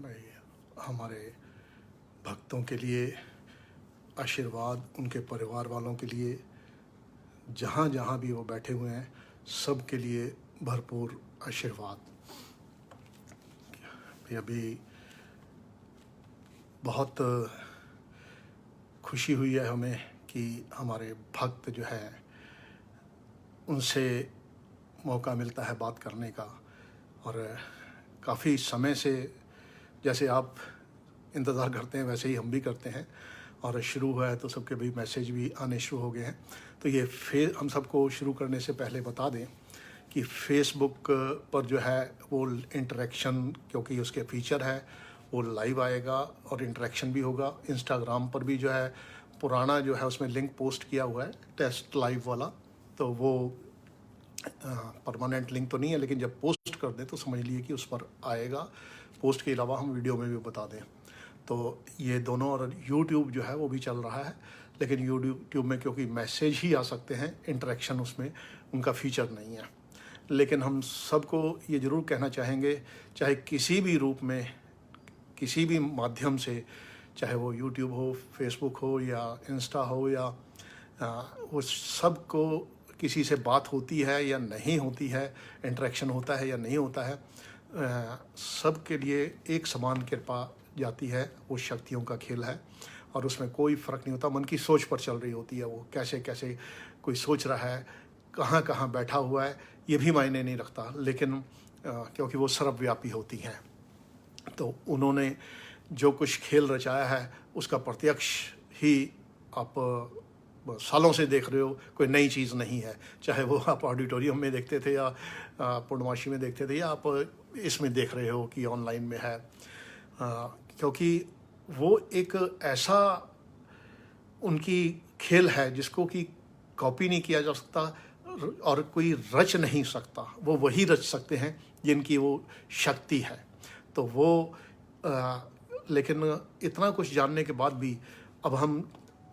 भाई हमारे भक्तों के लिए आशीर्वाद, उनके परिवार वालों के लिए, जहाँ जहाँ भी वो बैठे हुए हैं सब के लिए भरपूर आशीर्वाद। अभी बहुत खुशी हुई है हमें कि हमारे भक्त जो है उनसे मौका मिलता है बात करने का। और काफ़ी समय से जैसे आप इंतज़ार करते हैं वैसे ही हम भी करते हैं, और शुरू हुआ है तो सबके भी मैसेज भी आने शुरू हो गए हैं। तो ये हम सबको शुरू करने से पहले बता दें कि फेसबुक पर जो है वो इंटरेक्शन, क्योंकि उसके फीचर है, वो लाइव आएगा और इंटरेक्शन भी होगा। इंस्टाग्राम पर भी जो है पुराना जो है उसमें लिंक पोस्ट किया हुआ है, टेस्ट लाइव वाला, तो वो परमानेंट लिंक तो नहीं है, लेकिन जब पोस्ट कर दें तो समझ लिए कि उस पर आएगा। पोस्ट के अलावा हम वीडियो में भी बता दें। तो ये दोनों, और यूट्यूब जो है वो भी चल रहा है, लेकिन यूट्यूब में क्योंकि मैसेज ही आ सकते हैं, इंटरेक्शन उसमें उनका फीचर नहीं है। लेकिन हम सबको ये ज़रूर कहना चाहेंगे, चाहे किसी भी रूप में, किसी भी माध्यम से, चाहे वो यूट्यूब हो, फेसबुक हो या इंस्टा हो, या वो सबको किसी से बात होती है या नहीं होती है, इंटरेक्शन होता है या नहीं होता है, सब के लिए एक समान कृपा जाती है। वो शक्तियों का खेल है और उसमें कोई फ़र्क नहीं होता। मन की सोच पर चल रही होती है, वो कैसे कैसे कोई सोच रहा है, कहाँ कहाँ बैठा हुआ है, ये भी मायने नहीं रखता। लेकिन क्योंकि वो सर्वव्यापी होती हैं, तो उन्होंने जो कुछ खेल रचाया है उसका प्रत्यक्ष ही आप सालों से देख रहे हो, कोई नई चीज़ नहीं है। चाहे वो आप ऑडिटोरियम में देखते थे या पूर्णमासी में देखते थे, या आप इसमें देख रहे हो कि ऑनलाइन में है, क्योंकि वो एक ऐसा उनकी खेल है जिसको कि कॉपी नहीं किया जा सकता और कोई रच नहीं सकता। वो वही रच सकते हैं जिनकी वो शक्ति है। तो वो लेकिन इतना कुछ जानने के बाद भी अब हम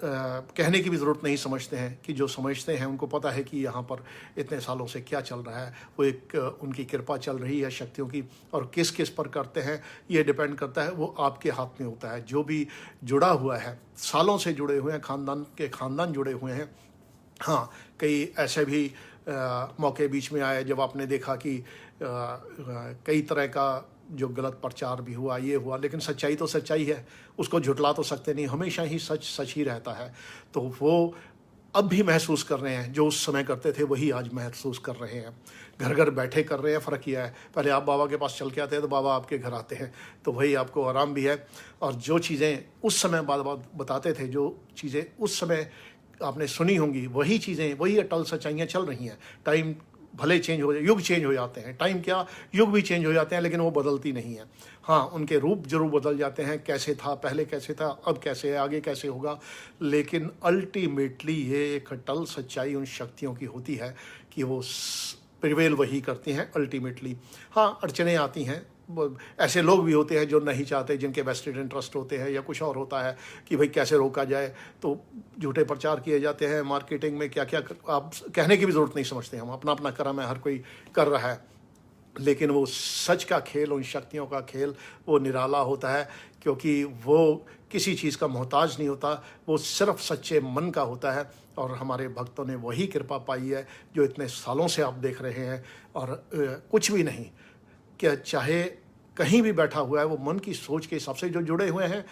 कहने की भी ज़रूरत नहीं समझते हैं कि जो समझते हैं उनको पता है कि यहाँ पर इतने सालों से क्या चल रहा है। वो एक उनकी कृपा चल रही है शक्तियों की, और किस किस पर करते हैं ये डिपेंड करता है, वो आपके हाथ में होता है। जो भी जुड़ा हुआ है, सालों से जुड़े हुए हैं, खानदान जुड़े हुए हैं। हाँ, कई ऐसे भी मौके बीच में आए जब आपने देखा कि कई तरह का जो गलत प्रचार भी हुआ, ये हुआ, लेकिन सच्चाई तो सच्चाई है, उसको झुटला तो सकते नहीं। हमेशा ही सच सच ही रहता है। तो वो अब भी महसूस कर रहे हैं, जो उस समय करते थे वही आज महसूस कर रहे हैं। घर घर बैठे कर रहे हैं। फ़र्क किया है, पहले आप बाबा के पास चल के आते हैं तो बाबा आपके घर आते हैं, तो वही आपको आराम भी है। और जो चीज़ें उस समय बात बताते थे, जो चीज़ें उस समय आपने सुनी होंगी, वही चीज़ें, वही अटल सच्चाइयाँ चल रही हैं। टाइम भले चेंज हो जाए, युग चेंज हो जाते हैं, टाइम क्या, युग भी चेंज हो जाते हैं, लेकिन वो बदलती नहीं है। हाँ, उनके रूप जरूर बदल जाते हैं, कैसे था पहले, कैसे था अब, कैसे है, आगे कैसे होगा, लेकिन अल्टीमेटली ये एक अटल सच्चाई उन शक्तियों की होती है कि वो प्रिवेल वही करती हैं अल्टीमेटली। हाँ, अड़चने आती हैं, ऐसे लोग भी होते हैं जो नहीं चाहते, जिनके वेस्टेड इंटरेस्ट होते हैं या कुछ और होता है कि भाई कैसे रोका जाए, तो झूठे प्रचार किए जाते हैं। मार्केटिंग में क्या क्या आप कहने की भी ज़रूरत नहीं समझते। हम अपना अपना कर्म है, हर कोई कर रहा है, लेकिन वो सच का खेल, उन शक्तियों का खेल, वो निराला होता है, क्योंकि वो किसी चीज़ का मोहताज नहीं होता, वो सिर्फ सच्चे मन का होता है। और हमारे भक्तों ने वही कृपा पाई है जो इतने सालों से आप देख रहे हैं। और कुछ भी नहीं, क्या चाहे कहीं भी बैठा हुआ है, वो मन की सोच के हिसाब से जो जुड़े हुए हैं,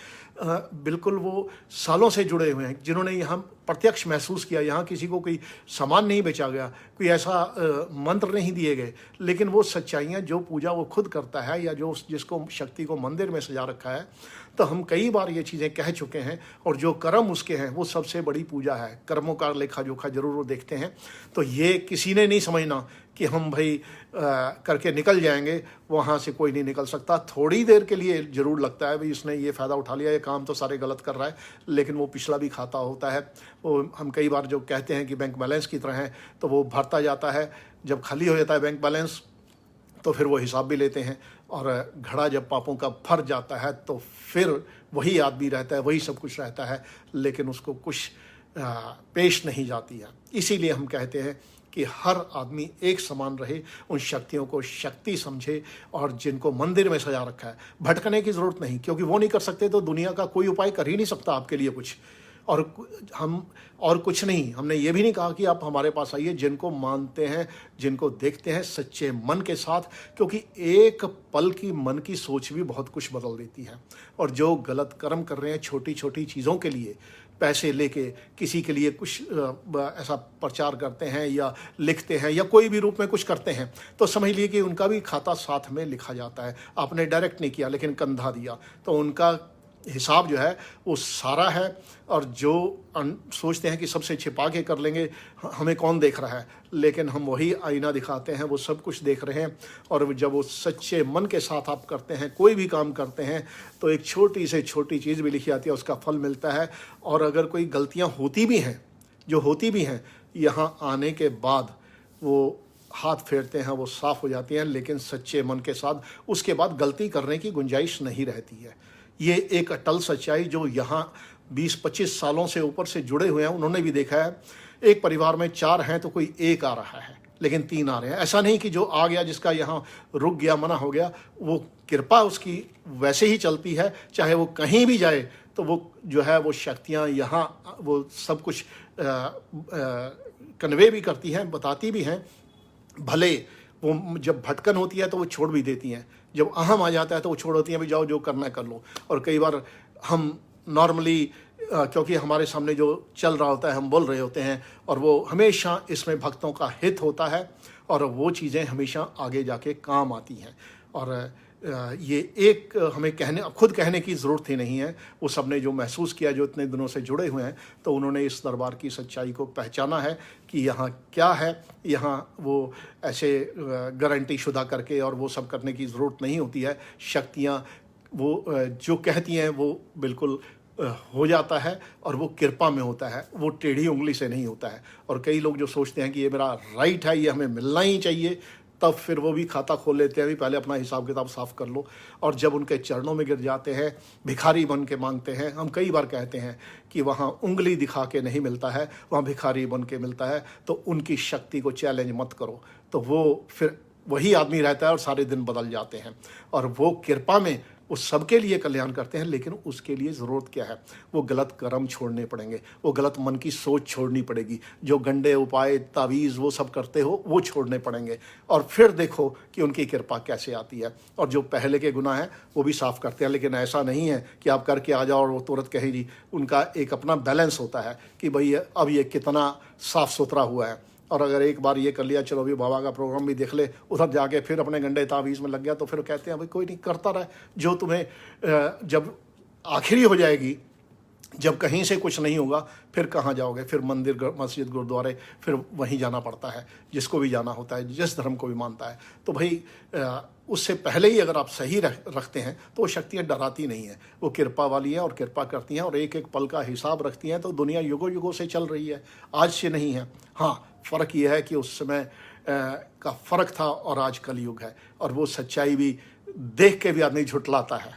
बिल्कुल वो सालों से जुड़े हुए हैं, जिन्होंने यहाँ प्रत्यक्ष महसूस किया। यहाँ किसी को कोई सामान नहीं बेचा गया, कोई ऐसा मंत्र नहीं दिए गए, लेकिन वो सच्चाइयाँ, जो पूजा वो खुद करता है या जो जिसको शक्ति को मंदिर में सजा रखा है, तो हम कई बार ये चीज़ें कह चुके हैं। और जो कर्म उसके हैं वो सबसे बड़ी पूजा है। कर्मों का लेखा जोखा जरूर वो देखते हैं। तो ये किसी ने नहीं समझना कि हम भाई करके निकल जाएंगे, वहाँ से कोई नहीं निकल सकता। थोड़ी देर के लिए ज़रूर लगता है भाई इसने ये फ़ायदा उठा लिया, ये काम तो सारे गलत कर रहा है, लेकिन वो पिछला भी खाता होता है। वो हम कई बार जो कहते हैं कि बैंक बैलेंस की तरह है, तो वो भरता जाता है। जब खाली हो जाता है बैंक बैलेंस, तो फिर वो हिसाब भी लेते हैं। और घड़ा जब पापों का भर जाता है, तो फिर वही आदमी रहता है, वही सब कुछ रहता है, लेकिन उसको कुछ पेश नहीं जाती है। इसीलिए हम कहते हैं कि हर आदमी एक समान रहे, उन शक्तियों को शक्ति समझे, और जिनको मंदिर में सजा रखा है भटकने की ज़रूरत नहीं, क्योंकि वो नहीं कर सकते तो दुनिया का कोई उपाय कर ही नहीं सकता आपके लिए कुछ। और हम और कुछ नहीं, हमने ये भी नहीं कहा कि आप हमारे पास आइए, जिनको मानते हैं, जिनको देखते हैं सच्चे मन के साथ, क्योंकि एक पल की मन की सोच भी बहुत कुछ बदल देती है। और जो गलत कर्म कर रहे हैं छोटी छोटी चीज़ों के लिए, पैसे लेके किसी के लिए कुछ ऐसा प्रचार करते हैं या लिखते हैं या कोई भी रूप में कुछ करते हैं, तो समझ लिए कि उनका भी खाता साथ में लिखा जाता है। आपने डायरेक्ट नहीं किया लेकिन कंधा दिया, तो उनका हिसाब जो है वो सारा है। और जो सोचते हैं कि सबसे छिपा के कर लेंगे, हमें कौन देख रहा है, लेकिन हम वही आईना दिखाते हैं, वो सब कुछ देख रहे हैं। और जब वो सच्चे मन के साथ आप करते हैं, कोई भी काम करते हैं, तो एक छोटी से छोटी चीज़ भी लिखी आती है, उसका फल मिलता है। और अगर कोई गलतियां होती भी हैं, जो होती भी हैं, यहाँ आने के बाद वो हाथ फेरते हैं, वो साफ़ हो जाती हैं, लेकिन सच्चे मन के साथ उसके बाद गलती करने की गुंजाइश नहीं रहती है। ये एक अटल सच्चाई जो यहाँ 20-25 सालों से ऊपर से जुड़े हुए हैं, उन्होंने भी देखा है। एक परिवार में 4 हैं तो कोई एक आ रहा है, लेकिन 3 आ रहे हैं। ऐसा नहीं कि जो आ गया, जिसका यहाँ रुक गया, मना हो गया, वो कृपा उसकी वैसे ही चलती है, चाहे वो कहीं भी जाए, तो वो जो है वो शक्तियाँ यहाँ वो सब कुछ कन्वे भी करती हैं, बताती भी हैं। भले वो जब भटकन होती है तो वो छोड़ भी देती हैं, जब अहम आ जाता है तो वो छोड़ देती हैं, भी जाओ जो करना है कर लो। और कई बार हम नॉर्मली क्योंकि हमारे सामने जो चल रहा होता है हम बोल रहे होते हैं, और वो हमेशा इसमें भक्तों का हित होता है, और वो चीज़ें हमेशा आगे जाके काम आती हैं। और ये एक हमें खुद कहने की ज़रूरत ही नहीं है, वो सब ने जो महसूस किया, जो इतने दिनों से जुड़े हुए हैं, तो उन्होंने इस दरबार की सच्चाई को पहचाना है कि यहाँ क्या है। यहाँ वो ऐसे गारंटी शुदा करके और वो सब करने की ज़रूरत नहीं होती है। शक्तियाँ वो जो कहती हैं वो बिल्कुल हो जाता है, और वो कृपा में होता है, वो टेढ़ी उंगली से नहीं होता है। और कई लोग जो सोचते हैं कि ये मेरा राइट है, ये हमें मिलना ही चाहिए, तब फिर वो भी खाता खोल लेते हैं, भी पहले अपना हिसाब किताब साफ़ कर लो। और जब उनके चरणों में गिर जाते हैं, भिखारी बन के मांगते हैं, हम कई बार कहते हैं कि वहाँ उंगली दिखा के नहीं मिलता है, वहाँ भिखारी बन के मिलता है। तो उनकी शक्ति को चैलेंज मत करो, तो वो फिर वही आदमी रहता है और सारे दिन बदल जाते हैं। और वो कृपा में वो सबके लिए कल्याण करते हैं, लेकिन उसके लिए ज़रूरत क्या है? वो गलत कर्म छोड़ने पड़ेंगे, वो गलत मन की सोच छोड़नी पड़ेगी, जो गंडे उपाय तावीज़ वो सब करते हो वो छोड़ने पड़ेंगे। और फिर देखो कि उनकी कृपा कैसे आती है। और जो पहले के गुनाह हैं वो भी साफ़ करते हैं, लेकिन ऐसा नहीं है कि आप करके आ जाओ और वो तुरंत कहे जी। उनका एक अपना बैलेंस होता है कि भाई अब ये कितना साफ़ सुथरा हुआ है। और अगर एक बार ये कर लिया, चलो भी बाबा का प्रोग्राम भी देख ले, उधर जाके फिर अपने गंडे तावीज़ में लग गया, तो फिर कहते हैं भाई कोई नहीं, करता रहे। जो तुम्हें जब आखिरी हो जाएगी, जब कहीं से कुछ नहीं होगा, फिर कहाँ जाओगे? फिर मंदिर, मस्जिद, गुरुद्वारे, फिर वहीं जाना पड़ता है, जिसको भी जाना होता है, जिस धर्म को भी मानता है। तो भाई उससे पहले ही अगर आप सही रखते हैं तो वो शक्तियाँ डराती नहीं हैं, वो कृपा वाली हैं और कृपा करती हैं, और एक एक पल का हिसाब रखती हैं। तो दुनिया युगों युगों से चल रही है, आज से नहीं है। हाँ, फ़र्क ये है कि उस समय का फ़र्क था और आज कलयुग है। और वो सच्चाई भी देख के भी आदमी झुठलाता है,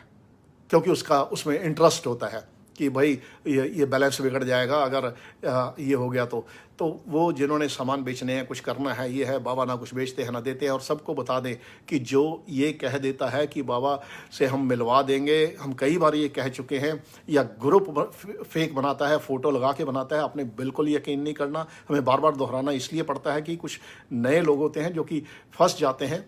क्योंकि उसका उसमें इंटरेस्ट होता है कि भाई ये बैलेंस बिगड़ जाएगा अगर ये हो गया तो वो जिन्होंने सामान बेचने हैं, कुछ करना है, ये है बाबा ना कुछ बेचते हैं ना देते हैं। और सबको बता दें कि जो ये कह देता है कि बाबा से हम मिलवा देंगे, हम कई बार ये कह चुके हैं, या ग्रुप फेक बनाता है, फ़ोटो लगा के बनाता है, आपने बिल्कुल यकीन नहीं करना। हमें बार बार दोहराना इसलिए पड़ता है कि कुछ नए लोग होते हैं जो कि फंस जाते हैं।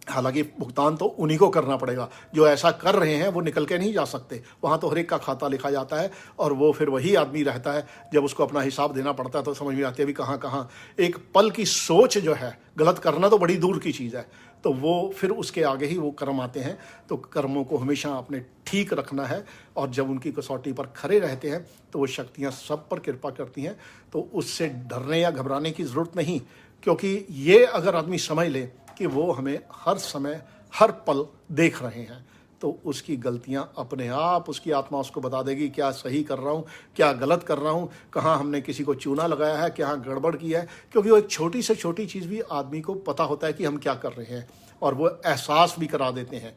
हालांकि भुगतान तो उन्हीं को करना पड़ेगा, जो ऐसा कर रहे हैं वो निकल के नहीं जा सकते। वहाँ तो हर एक का खाता लिखा जाता है, और वो फिर वही आदमी रहता है। जब उसको अपना हिसाब देना पड़ता है तो समझ में आती है भी कहाँ कहाँ एक पल की सोच जो है, गलत करना तो बड़ी दूर की चीज़ है, तो वो फिर उसके आगे ही वो कर्म आते हैं। तो कर्मों को हमेशा आपने ठीक रखना है, और जब उनकी कसौटी पर खड़े रहते हैं तो वो शक्तियाँ सब पर कृपा करती हैं। तो उससे डरने या घबराने की ज़रूरत नहीं, क्योंकि ये अगर आदमी समझ ले कि वो हमें हर समय हर पल देख रहे हैं, तो उसकी गलतियां अपने आप उसकी आत्मा उसको बता देगी, क्या सही कर रहा हूँ, क्या गलत कर रहा हूँ, कहाँ हमने किसी को चूना लगाया है, क्या गड़बड़ किया है। क्योंकि वो एक छोटी से छोटी चीज़ भी आदमी को पता होता है कि हम क्या कर रहे हैं, और वो एहसास भी करा देते हैं।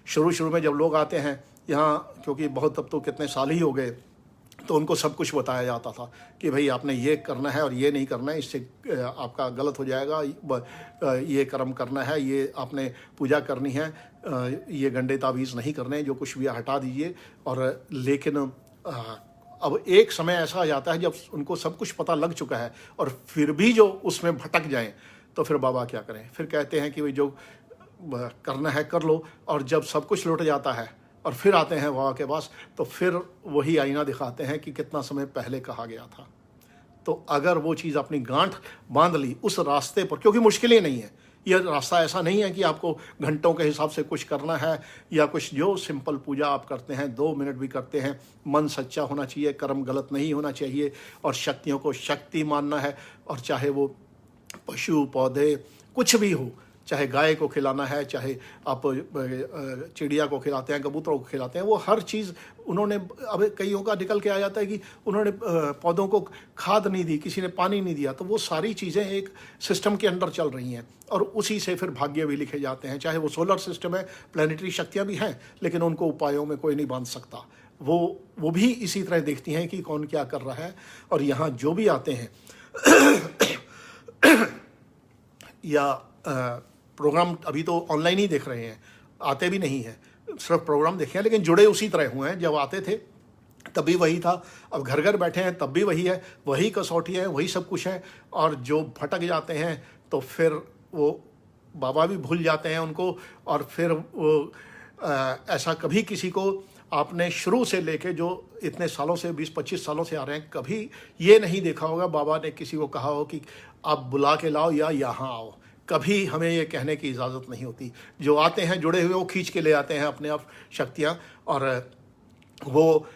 शुरू में जब लोग आते हैं यहाँ, क्योंकि बहुत अब तो कितने साल ही हो गए, तो उनको सब कुछ बताया जाता था कि भाई आपने ये करना है और ये नहीं करना है, इससे आपका गलत हो जाएगा, ये कर्म करना है, ये आपने पूजा करनी है, ये गंडे तावीज़ नहीं करने हैं, जो कुछ भी हटा दीजिए। और लेकिन अब एक समय ऐसा आ जाता है जब उनको सब कुछ पता लग चुका है और फिर भी जो उसमें भटक जाएं, तो फिर बाबा क्या करें? फिर कहते हैं कि भाई जो करना है कर लो। और जब सब कुछ लौट जाता है और फिर आते हैं बाबा के पास, तो फिर वही आईना दिखाते हैं कि कितना समय पहले कहा गया था। तो अगर वो चीज़ अपनी गांठ बांध ली उस रास्ते पर, क्योंकि मुश्किल ही नहीं है, यह रास्ता ऐसा नहीं है कि आपको घंटों के हिसाब से कुछ करना है या कुछ, जो सिंपल पूजा आप करते हैं 2 मिनट भी करते हैं, मन सच्चा होना चाहिए, कर्म गलत नहीं होना चाहिए और शक्तियों को शक्ति मानना है। और चाहे वो पशु पौधे कुछ भी हो, चाहे गाय को खिलाना है, चाहे आप चिड़िया को खिलाते हैं, कबूतरों को खिलाते हैं, वो हर चीज़ उन्होंने, अब कईयों का निकल के आ जाता है कि उन्होंने पौधों को खाद नहीं दी, किसी ने पानी नहीं दिया, तो वो सारी चीज़ें एक सिस्टम के अंदर चल रही हैं और उसी से फिर भाग्य भी लिखे जाते हैं। चाहे वो सोलर सिस्टम है, प्लानिटरी शक्तियाँ भी हैं, लेकिन उनको उपायों में कोई नहीं बांध सकता। वो भी इसी तरह देखती हैं कि कौन क्या कर रहा है। और यहाँ जो भी आते हैं या प्रोग्राम अभी तो ऑनलाइन ही देख रहे हैं, आते भी नहीं हैं, सिर्फ प्रोग्राम देखे हैं, लेकिन जुड़े उसी तरह हुए हैं। जब आते थे तब भी वही था, अब घर घर बैठे हैं तब भी वही है, वही कसौटी है, वही सब कुछ है। और जो भटक जाते हैं तो फिर वो बाबा भी भूल जाते हैं उनको। और फिर वो ऐसा कभी किसी को आपने शुरू से लेके जो इतने सालों से 20-25 सालों से आ रहे हैं, कभी ये नहीं देखा होगा बाबा ने किसी को कहा हो कि आप बुला के लाओ या यहाँ आओ। कभी हमें ये कहने की इजाज़त नहीं होती। जो आते हैं जुड़े हुए, वो खींच के ले आते हैं अपने आप शक्तियाँ। और वो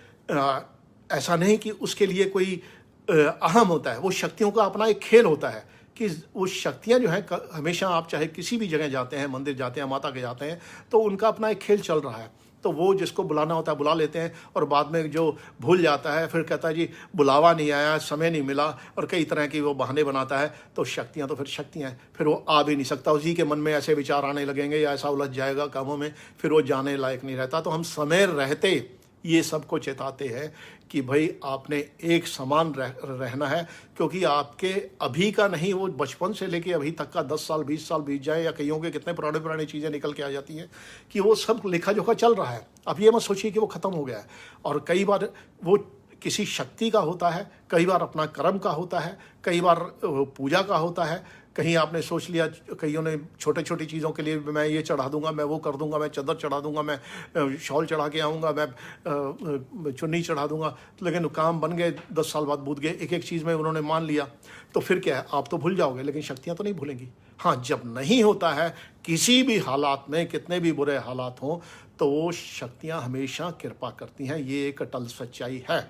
ऐसा नहीं कि उसके लिए कोई अहम होता है, वो शक्तियों का अपना एक खेल होता है कि वो शक्तियाँ जो हैं, हमेशा आप चाहे किसी भी जगह जाते हैं, मंदिर जाते हैं, माता के जाते हैं, तो उनका अपना एक खेल चल रहा है। तो वो जिसको बुलाना होता है बुला लेते हैं और बाद में जो भूल जाता है फिर कहता है जी बुलावा नहीं आया, समय नहीं मिला, और कई तरह की वो बहाने बनाता है। तो शक्तियाँ तो फिर शक्तियाँ हैं, फिर वो आ भी नहीं सकता, उसी के मन में ऐसे विचार आने लगेंगे या ऐसा उलझ जाएगा कामों में, फिर वो जाने लायक नहीं रहता। तो हम समय रहते ये सबको चेताते हैं कि भाई आपने एक समान रहना है, क्योंकि आपके अभी का नहीं, वो बचपन से लेके अभी तक का 10 साल 20 साल बीत जाए, या कईयों के कितने पुरानी चीज़ें निकल के आ जाती हैं कि वो सब लेखा जोखा चल रहा है। अब ये मत सोचिए कि वो ख़त्म हो गया है। और कई बार वो किसी शक्ति का होता है, कई बार अपना कर्म का होता है, कई बार पूजा का होता है। कहीं आपने सोच लिया, कईयों ने छोटी छोटी चीज़ों के लिए मैं ये चढ़ा दूंगा, मैं वो कर दूंगा, मैं चादर चढ़ा दूंगा, मैं शॉल चढ़ा के आऊँगा, मैं चुन्नी चढ़ा दूंगा, लेकिन काम बन गए, 10 साल बाद बूझ गए, एक एक चीज़ में उन्होंने मान लिया। तो फिर क्या है, आप तो भूल जाओगे, लेकिन शक्तियाँ तो नहीं भूलेंगी। हाँ, जब नहीं होता है किसी भी हालात में, कितने भी बुरे हालात हों, तो वो शक्तियाँ हमेशा कृपा करती हैं। ये एक अटल सच्चाई है।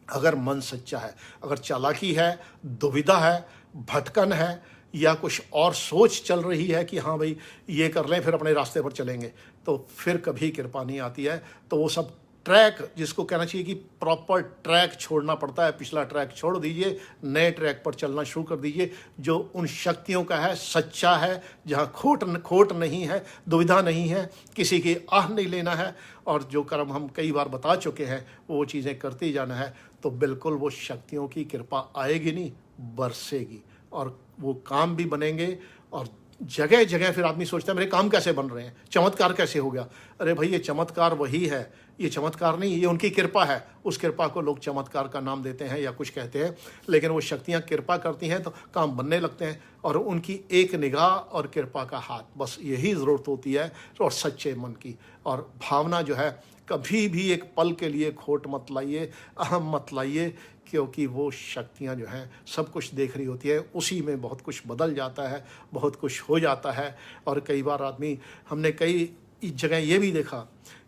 अगर मन सच्चा है, अगर चालाकी है, दुविधा है, भटकन है, या कुछ और सोच चल रही है कि हाँ भाई ये कर लें फिर अपने रास्ते पर चलेंगे, तो फिर कभी कृपा नहीं आती है। तो वो सब ट्रैक, जिसको कहना चाहिए कि प्रॉपर ट्रैक छोड़ना पड़ता है, पिछला ट्रैक छोड़ दीजिए, नए ट्रैक पर चलना शुरू कर दीजिए, जो उन शक्तियों का है, सच्चा है, जहाँ खोट नहीं है, दुविधा नहीं है, किसी की आह नहीं लेना है, और जो कर्म हम कई बार बता चुके हैं वो चीज़ें करते ही जाना है। तो बिल्कुल वो शक्तियों की कृपा आएगी नहीं, बरसेगी, और वो काम भी बनेंगे। और जगह जगह फिर आदमी सोचता है मेरे काम कैसे बन रहे हैं, चमत्कार कैसे हो गया। अरे भाई, ये चमत्कार वही है, ये चमत्कार नहीं, ये उनकी कृपा है। उस कृपा को लोग चमत्कार का नाम देते हैं या कुछ कहते हैं, लेकिन वो शक्तियाँ कृपा करती हैं तो काम बनने लगते हैं। और उनकी एक निगाह और कृपा का हाथ, बस यही ज़रूरत होती है। और सच्चे मन की और भावना जो है, कभी भी एक पल के लिए खोट मत लाइए, अहम मत लाइए, क्योंकि वो शक्तियाँ जो हैं सब कुछ देख रही होती है। उसी में बहुत कुछ बदल जाता है, बहुत कुछ हो जाता है। और कई बार आदमी, हमने कई जगह ये भी देखा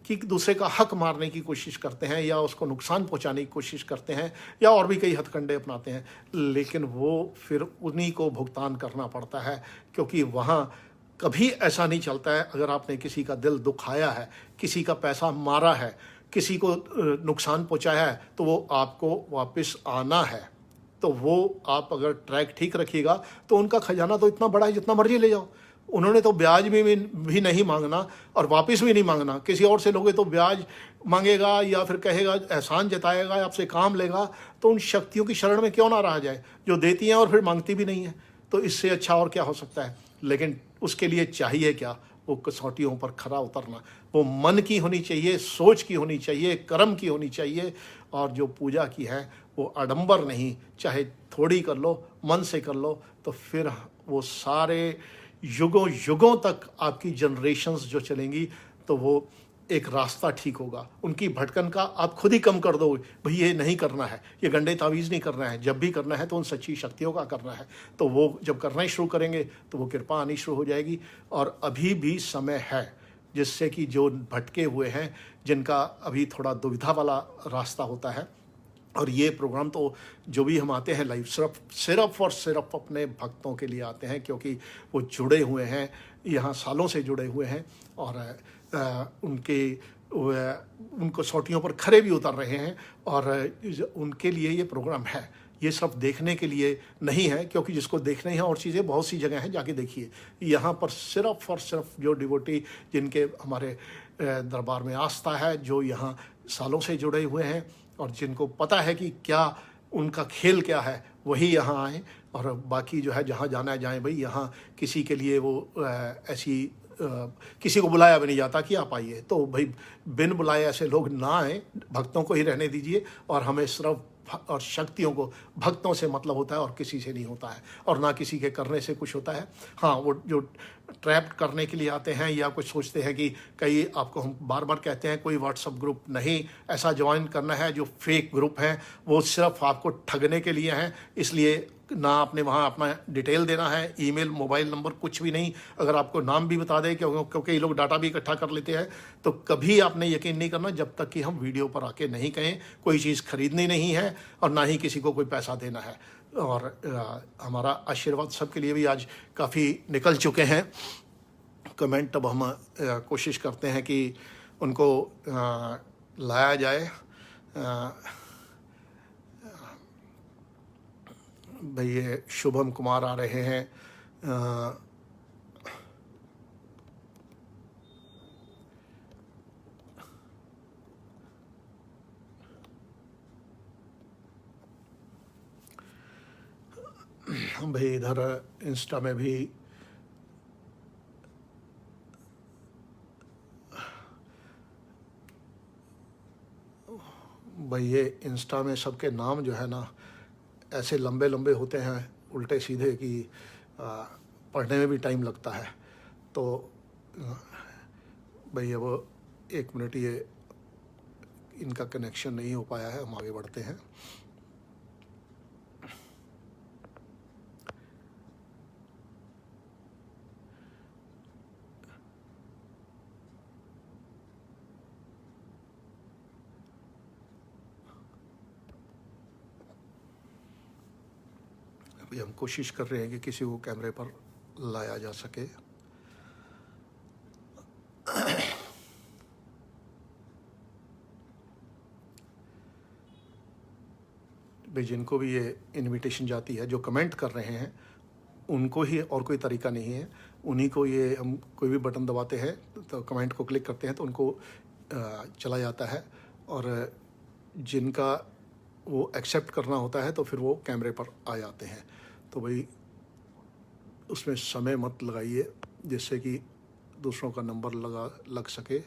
कि दूसरे का हक मारने की कोशिश करते हैं या उसको नुकसान पहुंचाने की कोशिश करते हैं या और भी कई हथकंडे अपनाते हैं, लेकिन वो फिर उन्हीं को भुगतान करना पड़ता है। क्योंकि वहाँ कभी ऐसा नहीं चलता है, अगर आपने किसी का दिल दुखाया है, किसी का पैसा मारा है, किसी को नुकसान पहुंचाया है, तो वो आपको वापस आना है। तो वो आप अगर ट्रैक ठीक रखिएगा तो उनका खजाना तो इतना बड़ा है जितना मर्जी ले जाओ। उन्होंने तो ब्याज भी नहीं मांगना और वापस भी नहीं मांगना। किसी और से लोगे तो ब्याज मांगेगा या फिर कहेगा, एहसान जताएगा या आपसे काम लेगा। तो उन शक्तियों की शरण में क्यों ना रहा जाए जो देती हैं और फिर मांगती भी नहीं है। तो इससे अच्छा और क्या हो सकता है। लेकिन उसके लिए चाहिए क्या, वो कसौटियों पर खरा उतरना। वो मन की होनी चाहिए, सोच की होनी चाहिए, कर्म की होनी चाहिए। और जो पूजा की है वो आडंबर नहीं, चाहे थोड़ी कर लो, मन से कर लो, तो फिर वो सारे युगों युगों तक आपकी जनरेशन्स जो चलेंगी तो वो एक रास्ता ठीक होगा। उनकी भटकन का आप खुद ही कम कर दो, भाई ये नहीं करना है, ये गंडे तावीज़ नहीं करना है। जब भी करना है तो उन सच्ची शक्तियों का करना है। तो वो जब करना ही शुरू करेंगे तो वो कृपा आनी शुरू हो जाएगी। और अभी भी समय है जिससे कि जो भटके हुए हैं, जिनका अभी थोड़ा दुविधा वाला रास्ता होता है। और ये प्रोग्राम तो जो भी हम आते हैं लाइव, सिर्फ और सिर्फ अपने भक्तों के लिए आते हैं, क्योंकि वो जुड़े हुए हैं, यहाँ सालों से जुड़े हुए हैं और उनको सोटियों पर खरे भी उतर रहे हैं। और उनके लिए ये प्रोग्राम है, ये सब देखने के लिए नहीं है, क्योंकि जिसको देखने हैं और चीज़ें बहुत सी जगह हैं, जाके देखिए। यहाँ पर सिर्फ और सिर्फ जो डिवोटी जिनके हमारे दरबार में आस्था है, जो यहाँ सालों से जुड़े हुए हैं और जिनको पता है कि क्या उनका खेल क्या है, वही यहाँ आए। और बाकी जो है जहाँ जाना है जाएं भाई। यहाँ किसी के लिए वो ऐसी किसी को बुलाया भी नहीं जाता कि आप आइए। तो भाई बिन बुलाए ऐसे लोग ना आए, भक्तों को ही रहने दीजिए। और हमें सिर्फ और शक्तियों को, भक्तों से मतलब होता है और किसी से नहीं होता है, और ना किसी के करने से कुछ होता है। हाँ, वो जो ट्रैप करने के लिए आते हैं या कुछ सोचते हैं कि कई, आपको हम बार बार कहते हैं, कोई व्हाट्सअप ग्रुप नहीं ऐसा ज्वाइन करना है जो फेक ग्रुप हैं, वो सिर्फ आपको ठगने के लिए हैं। इसलिए ना आपने वहाँ अपना डिटेल देना है, ईमेल, मोबाइल नंबर, कुछ भी नहीं। अगर आपको नाम भी बता दें, क्योंकि ये लोग डाटा भी इकट्ठा कर लेते हैं, तो कभी आपने यकीन नहीं करना जब तक कि हम वीडियो पर आके नहीं कहें। कोई चीज़ खरीदनी नहीं है और ना ही किसी को कोई पैसा देना है। और हमारा आशीर्वाद सबके लिए भी आज काफ़ी निकल चुके हैं कमेंट। अब हम कोशिश करते हैं कि उनको लाया जाए। भाई ये शुभम कुमार आ रहे हैं। भाई इधर इंस्टा में भी भाई, ये इंस्टा में सबके नाम जो है ना ऐसे लंबे लंबे होते हैं, उल्टे सीधे, कि पढ़ने में भी टाइम लगता है। तो भाई अब 1 मिनट, ये इनका कनेक्शन नहीं हो पाया है, हम आगे बढ़ते हैं। अभी हम कोशिश कर रहे हैं कि किसी को कैमरे पर लाया जा सके। भाई जिनको भी ये इनविटेशन जाती है, जो कमेंट कर रहे हैं, उनको ही, और कोई तरीका नहीं है। उन्हीं को ये, हम कोई भी बटन दबाते हैं तो कमेंट को क्लिक करते हैं तो उनको चला जाता है। और जिनका वो एक्सेप्ट करना होता है तो फिर वो कैमरे पर आ जाते हैं। तो भाई उसमें समय मत लगाइए, जिससे कि दूसरों का नंबर लग सके।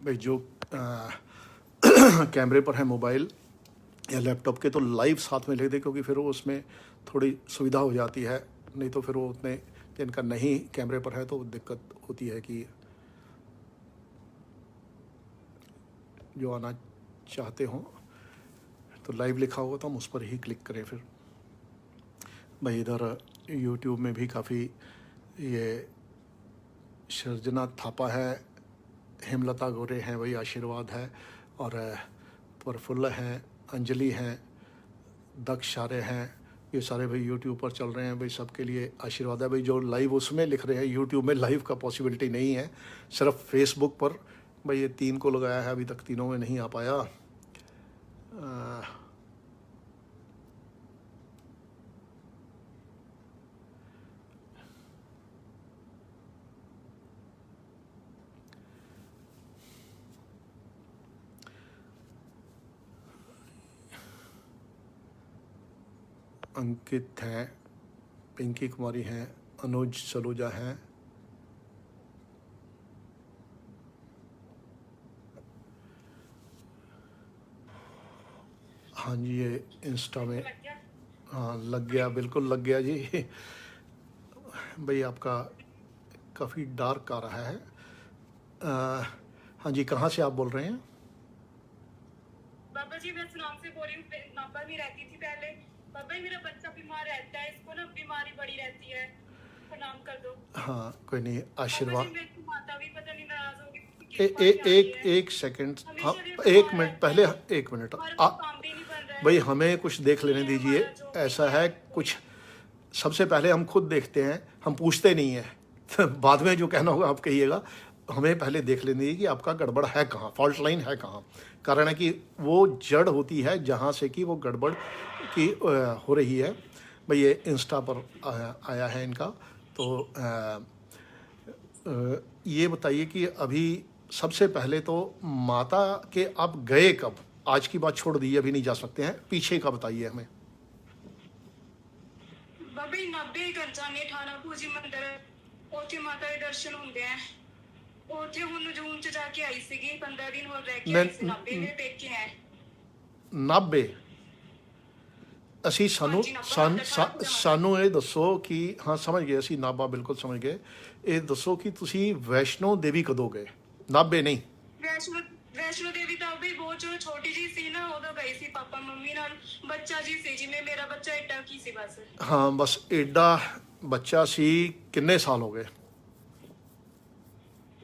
भाई जो कैमरे पर है मोबाइल या लैपटॉप के, तो लाइव साथ में ले दे, क्योंकि फिर वो उसमें थोड़ी सुविधा हो जाती है। नहीं तो फिर वो उतने, जिनका नहीं कैमरे पर है तो दिक्कत होती है कि जो आना चाहते हों तो लाइव लिखा होगा तो हम उस पर ही क्लिक करें। फिर भाई इधर यूट्यूब में भी काफ़ी ये सृजना थापा है, हेमलता गोरे हैं, भाई आशीर्वाद है, और प्रफुल्ल हैं, अंजलि हैं, दक्ष आर्य हैं, ये सारे भाई यूट्यूब पर चल रहे हैं। भाई सबके लिए आशीर्वाद है। भाई जो लाइव उसमें लिख रहे हैं, यूट्यूब में लाइव का पॉसिबिलिटी नहीं है, सिर्फ फेसबुक पर। भाई ये 3 को लगाया है, अभी तक तीनों में नहीं आ पाया। अंकित हैं, पिंकी कुमारी हैं, अनुज सलूजा हैं, हाँ जी ये इंस्टा में, हाँ लग गया, बिल्कुल लग गया जी। भाई आपका काफ़ी डार्क आ रहा है। हाँ जी, कहाँ से आप बोल रहे हैं? बाबा जी मैं सुनाम से बोल रही हूँ, नापा में रहती थी पहले। बाबा जी मेरा बच्चा बीमार रहता है, इसको ना बीमारी बड़ी रहती है, प्रणाम कर दो। हाँ कोई नहीं, आशीर्वाद। मेरी माता भी पता नहीं नाराज होगी। एक सेकंड, हाँ 1 मिनट पहले, 1 मिनट भाई हमें कुछ देख लेने दीजिए। ऐसा है कुछ, सबसे पहले हम खुद देखते हैं, हम पूछते नहीं हैं। बाद में जो कहना होगा आप कहिएगा, हमें पहले देख लेने दीजिए कि आपका गड़बड़ है कहाँ, फॉल्ट लाइन है कहाँ। कारण है कि वो जड़ होती है जहाँ से कि वो गड़बड़ की हो रही है। भाई ये इंस्टा पर आया है इनका, तो ये बताइए कि अभी सबसे पहले तो माता के आप गए कब? आज की बात छोड़ दीजिए, अभी नहीं जा सकते हैं, पीछे का बताइए हमें। ਬਾਬੇ 90 ਘੰਟਾ ਨੇ ਠਾਣਾ ਪੂਜੀ ਮੰਦਰ, ਉੱਥੇ ਮਾਤਾ ਦੇ ਦਰਸ਼ਨ ਹੁੰਦੇ ਆ। ਉੱਥੇ ਹੁਣ ਜੂਨ ਚ ਜਾ ਕੇ ਆਈ ਸੀਗੀ, 15 ਦਿਨ ਹੋਰ ਰਹਿ ਕੇ ਆਈ ਸੀ। 90 ਦੇ ਪੇਕੇ ਹੈ 90। ਅਸੀਂ ਸਾਨੂੰ ਇਹ ਦੱਸੋ ਕਿ, ਹਾਂ ਸਮਝ ਗਏ ਅਸੀਂ, ਨਾਭਾ ਬਿਲਕੁਲ ਸਮਝ ਗਏ। ਇਹ ਦੱਸੋ ਕਿ ਤੁਸੀਂ ਵੈਸ਼ਨੋ ਦੇਵੀ ਕਦੋਂ ਗਏ? 90 ਨਹੀਂ, ਵੈਸ਼ਨੋ ਦੇਵੀ ਤਾਂ ਵੀ ਬਹੁਤ ਛੋਟੀ ਜੀ ਸੀ ਨਾ, ਉਦੋਂ ਗਈ ਸੀ ਪਾਪਾ ਮੰਮੀ ਨਾਲ। ਬੱਚਾ ਜੀ ਸੀ, ਜਿਵੇਂ ਮੇਰਾ ਬੱਚਾ ਏਡਾ ਕੀ ਸੀ ਬਸ। ਹਾਂ ਬਸ ਏਡਾ ਬੱਚਾ ਸੀ। ਕਿੰਨੇ ਸਾਲ ਹੋ ਗਏ?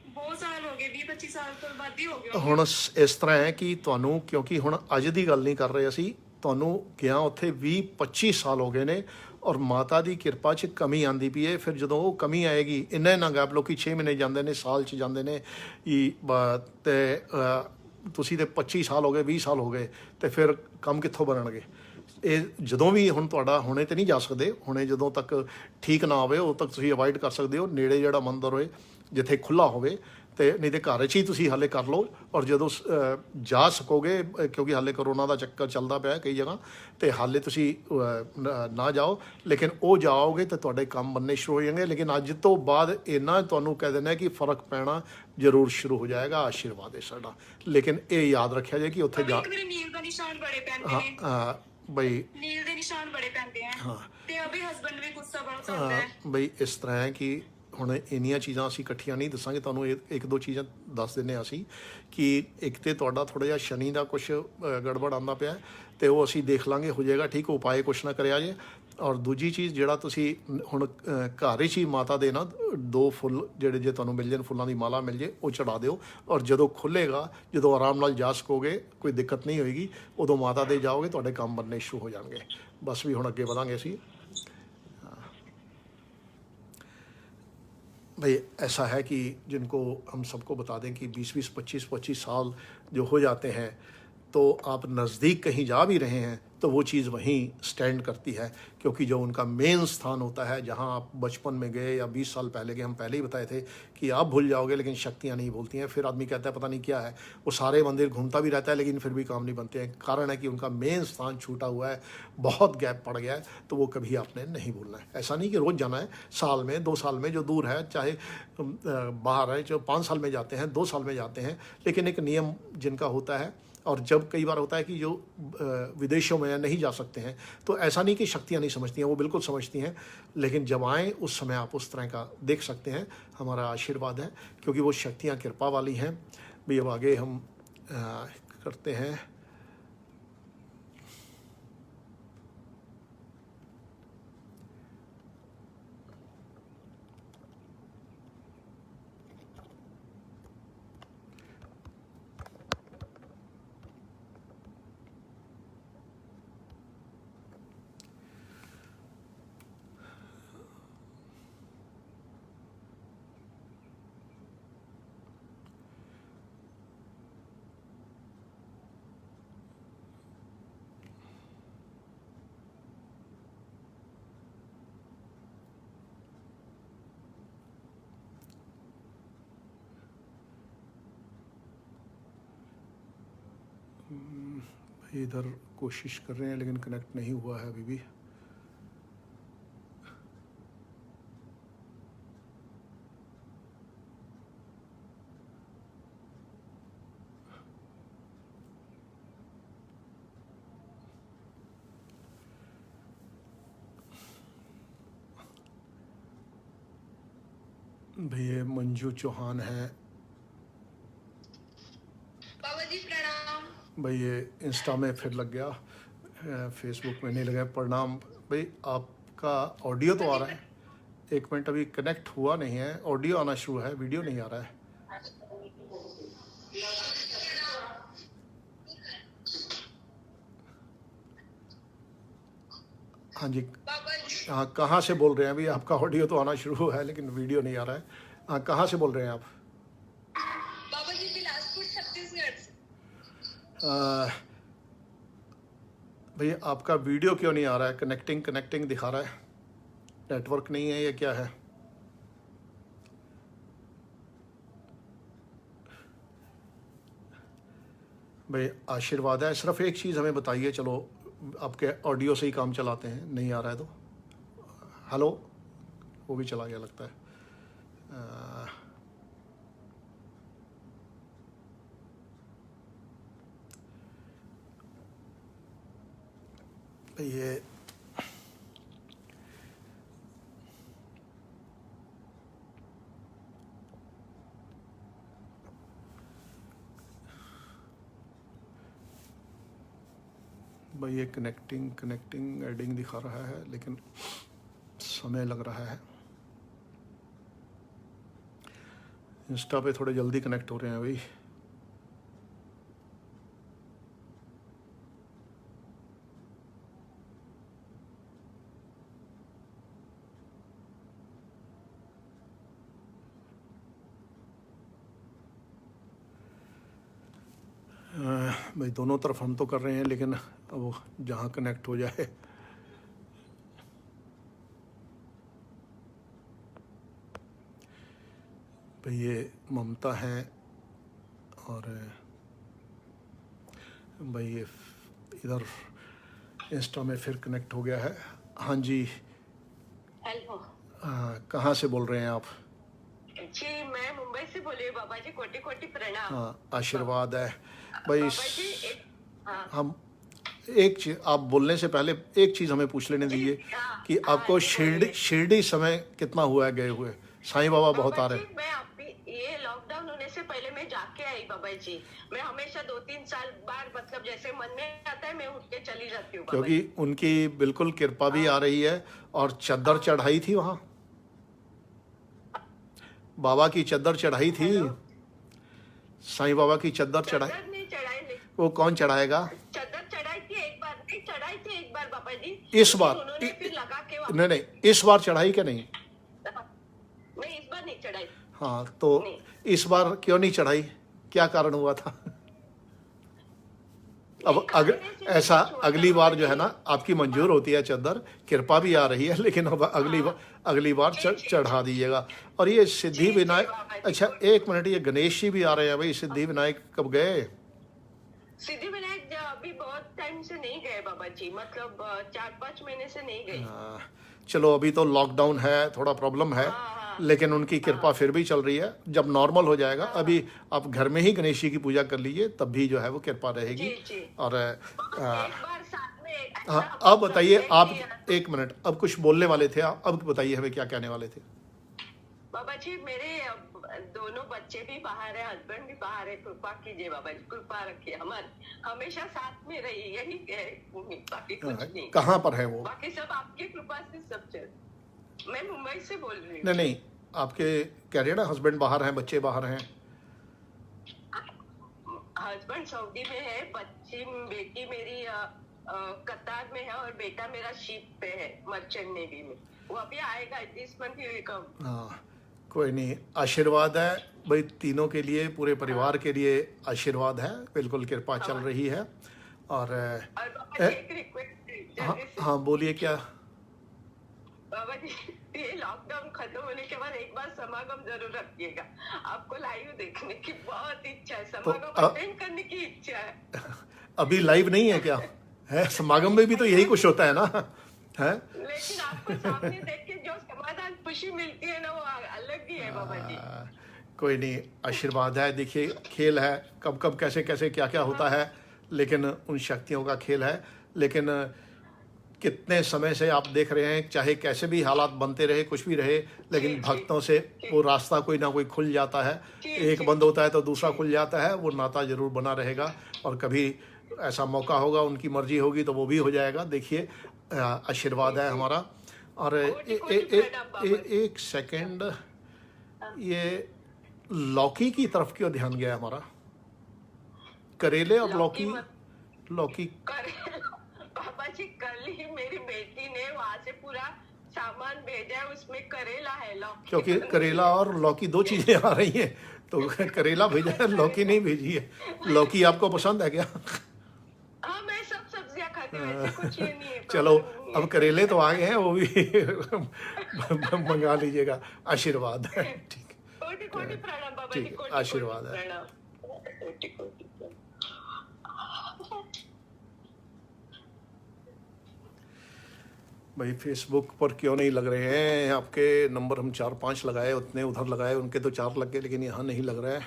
ਬਹੁਤ ਸਾਲ ਹੋ ਗਏ, 20-25 ਸਾਲ ਤੋਂ ਵੱਧ ਹੀ ਹੋ ਗਏ। ਹੁਣ ਇਸ ਤਰ੍ਹਾਂ ਹੈ ਕਿ ਤੁਹਾਨੂੰ, ਕਿਉਂਕਿ ਹੁਣ ਅੱਜ ਦੀ ਗੱਲ ਨਹੀਂ ਕਰ ਰਹੇ ਅਸੀਂ, ਤੁਹਾਨੂੰ ਗਿਆ ਉੱਥੇ 20-25 ਸਾਲ ਹੋ ਗਏ ਨੇ, ਔਰ ਮਾਤਾ ਦੀ ਕਿਰਪਾ 'ਚ ਕਮੀ ਆਂਦੀ ਪਈ ਹੈ। ਫਿਰ ਜਦੋਂ ਉਹ ਕਮੀ ਆਏਗੀ, ਇੰਨਾ ਨਾ ਗੈਪ, ਲੋਕੀ 6 ਮਹੀਨੇ ਜਾਂਦੇ ਨੇ, ਸਾਲ 'ਚ ਜਾਂਦੇ ਨੇ, ਤੇ ਤੁਸੀਂ ਤੇ 25 ਸਾਲ ਹੋ ਗਏ, 20 ਸਾਲ ਹੋ ਗਏ, ਤੇ ਫਿਰ ਕੰਮ ਕਿੱਥੋਂ ਬਣਨਗੇ? ਇਹ ਜਦੋਂ ਵੀ ਹੁਣ ਤੁਹਾਡਾ, ਹੁਣੇ ਤੇ ਨਹੀਂ ਜਾ ਸਕਦੇ, ਹੁਣੇ ਜਦੋਂ ਤੱਕ ਠੀਕ ਨਾ ਹੋਵੇ ਉਦੋਂ ਤੱਕ ਤੁਸੀਂ ਅਵਾਇਡ ਕਰ ਸਕਦੇ ਹੋ। ਨੇੜੇ ਜਿਹੜਾ ਮੰਦਰ ਹੋਏ, ਜਿੱਥੇ ਖੁੱਲ੍ਹਾ ਹੋਵੇ, ਤੇ ਨਹੀਂ ਤੇ ਘਰ 'ਚ ਹੀ ਤੁਸੀਂ ਹਾਲੇ ਕਰ ਲਓ। ਔਰ ਜਦੋਂ ਜਾ ਸਕੋਗੇ, ਕਿਉਂਕਿ ਹਾਲੇ ਕਰੋਨਾ ਦਾ ਚੱਕਰ ਚੱਲਦਾ ਪਿਆ ਕਈ ਜਗ੍ਹਾ, ਤੇ ਹਾਲੇ ਤੁਸੀਂ ਨਾ ਜਾਓ, ਲੇਕਿਨ ਉਹ ਜਾਓਗੇ ਤਾਂ ਤੁਹਾਡੇ ਕੰਮ ਬਣਨੇ ਸ਼ੁਰੂ ਹੋ ਜਾਣਗੇ। ਲੇਕਿਨ ਅੱਜ ਤੋਂ ਬਾਅਦ ਇੰਨਾ ਤੁਹਾਨੂੰ ਕਹਿ ਦਿੰਦਾ ਕਿ ਫ਼ਰਕ ਪੈਣਾ ਜ਼ਰੂਰ ਸ਼ੁਰੂ ਹੋ ਜਾਏਗਾ। ਆਸ਼ੀਰਵਾਦ ਹੈ ਸਾਡਾ। ਲੇਕਿਨ ਇਹ ਯਾਦ ਰੱਖਿਆ ਜਾਏ ਕਿ ਉੱਥੇ ਜਾ, ਨੀਲ ਦਾ ਨਿਸ਼ਾਨ ਬੜੇ ਪੈਂਦੇ ਨੇ ਬਈ, ਨੀਲ ਦੇ ਨਿਸ਼ਾਨ ਬੜੇ ਪੈਂਦੇ ਆ। ਹਾਂ ਤੇ ਅਭੀ ਹਸਬੰਡ ਵੀ ਗੁੱਸਾ ਬੜਾ ਕਰਦਾ ਹੈ। ਬਈ ਇਸ ਤਰ੍ਹਾਂ ਹੈ ਕਿ ਹੁਣ ਇੰਨੀਆਂ ਚੀਜ਼ਾਂ ਅਸੀਂ ਇਕੱਠੀਆਂ ਨਹੀਂ ਦੱਸਾਂਗੇ ਤੁਹਾਨੂੰ, ਇੱਕ ਦੋ ਚੀਜ਼ਾਂ ਦੱਸ ਦਿੰਦੇ ਹਾਂ ਅਸੀਂ ਕਿ ਇੱਕ ਤਾਂ ਤੁਹਾਡਾ ਥੋੜ੍ਹਾ ਜਿਹਾ ਸ਼ਨੀ ਦਾ ਕੁਛ ਗੜਬੜ ਆਉਂਦਾ ਪਿਆ, ਅਤੇ ਉਹ ਅਸੀਂ ਦੇਖ ਲਾਂਗੇ, ਹੋ ਜਾਏਗਾ ਠੀਕ, ਉਪਾਏ ਕੁਛ ਨਾ ਕਰਿਆ ਜੇ। ਔਰ ਦੂਜੀ ਚੀਜ਼, ਜਿਹੜਾ ਤੁਸੀਂ ਹੁਣ ਘਰ ਵਿੱਚ ਹੀ ਮਾਤਾ ਦੇ ਨਾ 2 ਫੁੱਲ ਜਿਹੜੇ ਜੇ ਤੁਹਾਨੂੰ ਮਿਲ ਜਾਣ, ਫੁੱਲਾਂ ਦੀ ਮਾਲਾ ਮਿਲ ਜੇ, ਉਹ ਚੜਾ ਦਿਓ। ਔਰ ਜਦੋਂ ਖੁੱਲ੍ਹੇਗਾ, ਜਦੋਂ ਆਰਾਮ ਨਾਲ ਜਾ ਸਕੋਗੇ, ਕੋਈ ਦਿੱਕਤ ਨਹੀਂ ਹੋਏਗੀ, ਉਦੋਂ ਮਾਤਾ ਦੇ ਜਾਓਗੇ, ਤੁਹਾਡੇ ਕੰਮ ਬਣਨੇ ਸ਼ੁਰੂ ਹੋ ਜਾਣਗੇ। ਬਸ ਵੀ ਹੁਣ ਅੱਗੇ ਵਧਾਂਗੇ ਅਸੀਂ। भाई ऐसा है कि जिनको हम सबको बता दें कि 20-20, 25-25 साल जो हो जाते हैं, तो आप नज़दीक कहीं जा भी रहे हैं तो वो चीज़ वहीं स्टैंड करती है, क्योंकि जो उनका मेन स्थान होता है, जहाँ आप बचपन में गए या 20 साल पहले गए, हम पहले ही बताए थे कि आप भूल जाओगे लेकिन शक्तियाँ नहीं भूलती हैं। फिर आदमी कहता है पता नहीं क्या है, वो सारे मंदिर घूमता भी रहता है लेकिन फिर भी काम नहीं बनते हैं। कारण है कि उनका मेन स्थान छूटा हुआ है, बहुत गैप पड़ गया है, तो वो कभी आपने नहीं भूलना है। ऐसा नहीं कि रोज़ जाना है, साल में 2 साल में, जो दूर है, चाहे बाहर है, जो 5 साल में जाते हैं, 2 साल में जाते हैं, लेकिन एक नियम जिनका होता है। और जब कई बार होता है कि जो विदेशों में नहीं जा सकते हैं, तो ऐसा नहीं कि शक्तियाँ नहीं समझती हैं, वो बिल्कुल समझती हैं, लेकिन जब आएँ उस समय आप उस तरह का देख सकते हैं। हमारा आशीर्वाद है, क्योंकि वो शक्तियाँ कृपा वाली हैं। भाई अब आगे हम करते हैं। इधर कोशिश कर रहे हैं लेकिन कनेक्ट नहीं हुआ है अभी भी। भैया मंजू चौहान है। बाबा जी प्रणाम। भाई ये इंस्टा में फिर लग गया, फेसबुक में नहीं लगा। प्रणाम भाई, आपका ऑडियो तो आ रहा है। एक मिनट, अभी कनेक्ट हुआ नहीं है, ऑडियो आना शुरू है, वीडियो नहीं आ रहा है। हाँ जी, बाबा जी हाँ कहाँ से बोल रहे हैं? अभी आपका ऑडियो तो आना शुरू हुआ है लेकिन वीडियो नहीं आ रहा है। हाँ कहाँ से बोल रहे हैं आप? बाबा जी बिलासपुर छत्तीसगढ़ से। भैया आपका वीडियो क्यों नहीं आ रहा है? कनेक्टिंग कनेक्टिंग दिखा रहा है, नेटवर्क नहीं है या क्या है? भाई आशीर्वाद है, सिर्फ एक चीज़ हमें बताइए, चलो आपके ऑडियो से ही काम चलाते हैं। नहीं आ रहा है तो हेलो, वो भी चला गया लगता है। ये भाई ये कनेक्टिंग कनेक्टिंग एडिंग दिखा रहा है लेकिन समय लग रहा है। इंस्टा पे थोड़े जल्दी कनेक्ट हो रहे हैं भाई। भाई दोनों तरफ हम तो कर रहे हैं लेकिन अब जहाँ कनेक्ट हो जाए। भाई ये ममता है और भाई ये इधर इंस्टा में फिर कनेक्ट हो गया है। हाँ जी, हेलो कहाँ से बोल रहे हैं आप? जी, मैं मुंबई से बोल रही हूँ बाबा जी। कोटि कोटि प्रणाम। हाँ आशीर्वाद है भाई। बाबा जी हाँ हम एक चीज, आप बोलने से पहले एक चीज़ हमें पूछ लेने दीजिए कि आपको शिरडी समय कितना हुआ है गए हुए? साईं बाबा बहुत आ रहे हैं। मैं आपकी ये लॉकडाउन होने से पहले मैं जाके आई बाबा जी। मैं हमेशा 2-3 साल बार, मतलब जैसे मन में आता है मैं उठ के चली जाती हूँ बाबा क्योंकि उनकी बिल्कुल कृपा भी आ रही है और चद्दर चढ़ाई थी वहाँ, बाबा की चद्दर चढ़ाई थी। साईं बाबा की चद्दर चढ़ाई, चद्दर नहीं चढ़ाई, नहीं वो कौन चढ़ाएगा? चद्दर चढ़ाई थी एक बार, नहीं चढ़ाई थी एक बार बाबा जी। इस बार उन्होंने फिर लगा के नहीं नहीं, इस बार चढ़ाई क्या नहीं? नहीं, इस बार नहीं चढ़ाई। हाँ तो इस बार क्यों नहीं चढ़ाई, क्या कारण हुआ था? अब ऐसा अगली बार जो है ना आपकी मंजूर होती है चद्दर, कृपा भी आ रही है लेकिन अब अगली बार चढ़ा दीजिएगा। और ये सिद्धि विनायक, अच्छा एक मिनट, ये गणेश जी भी आ रहे हैं भाई। सिद्धि विनायक कब गए? सिद्धि विनायक अभी बहुत टाइम से नहीं गए बाबा जी, मतलब 4-5 महीने से नहीं गए। चलो अभी तो लॉकडाउन है, थोड़ा प्रॉब्लम है, लेकिन उनकी कृपा फिर भी चल रही है। जब नॉर्मल हो जाएगा, अभी आप घर में ही गणेश जी की पूजा कर लीजिए, तब भी जो है वो कृपा रहेगी। और एक बार साथ में हाँ अब बताइए आप, एक मिनट, अब कुछ बोलने वाले थे आप, अब बताइए हमें क्या कहने वाले थे? बाबा जी मेरे दोनों बच्चे भी बाहर है, हस्बैंड भी बाहर है, कृपा कीजिए बाबा जी, कृपा रखिए हमारे, हमेशा साथ में रहिए, यही है, बाकी कुछ नहीं। कहाँ पर है वो? बाकी सब आपकी कृपा से सब चल। मैं मुंबई से बोल रही नहीं हूँ। नहीं, आपके कह रहे हैं ना हस्बैंड बाहर हैं, बच्चे बाहर हैं। हस्बैंड सऊदी में है, बच्ची बेटी मेरी कतार में है, और बेटा मेरा शिप पे है मर्चेंट नेवी में। वो अभी आएगा दिस मंथ ही कम। हाँ, कोई नहीं, आशीर्वाद है भाई तीनों के लिए, पूरे परिवार के लिए आशीर्वाद है, बिल्कुल कृपा चल रही है। और और बाबा जी एक रिक्वेस्ट है हाँ जल्दी से। हाँ, बोलिए क्या? बाबा जी ये लॉकडाउन खत्म होने के बाद एक बार समागम जरूर रखिएगा, आपको लाइव देखने की बहुत इच्छा है, समागम अटेंड करने की इच्छा है। अभी लाइव नहीं है क्या? है, समागम में भी तो यही कुछ होता है ना, है? लेकिन आपको सामने देख के जो समाधान खुशी मिलती है ना, वो अलग ही है बाबा जी। कोई नहीं, आशीर्वाद है। देखिए खेल है, कब कब कैसे कैसे क्या क्या होता है, लेकिन उन शक्तियों का खेल है। लेकिन कितने समय से आप देख रहे हैं, चाहे कैसे भी हालात बनते रहे, कुछ भी रहे, लेकिन भक्तों से वो रास्ता कोई ना कोई खुल जाता है। एक बंद होता है तो दूसरा खुल जाता है, वो नाता जरूर बना रहेगा। और कभी ऐसा मौका होगा, उनकी मर्जी होगी तो वो भी हो जाएगा। देखिए आशीर्वाद है हमारा। और एक सेकंड, ये लौकी की तरफ क्यों ध्यान गया हमारा? करेले और लौकी, लौकी पापा जी कल ही मेरी बेटी ने वहाँ से पूरा सामान भेजा है, उसमें करेला है, लौकी। क्योंकि करेला और लौकी दो चीजें आ रही हैं, तो करेला भेजा है, लौकी नहीं भेजी है। लौकी आपको पसंद है क्या? हाँ मैं सब सब्जियां खाती हूँ, ऐसे कुछ ये नहीं है। चलो, अब करेले तो आ गए हैं, वो भी मंगा लीजिएगा। आशीर्वाद है, ठीक कोटि कोटि प्रणाम बाबा जी, ठीक, कोटि आशीर्वाद है। प्रणाम, कोटि कोटि प्रणाम। भाई फेसबुक पर क्यों नहीं लग रहे हैं आपके नंबर? हम 4-5 लगाए, उतने उधर लगाए, उनके तो 4 लग गए, लेकिन यहाँ नहीं लग रहा है।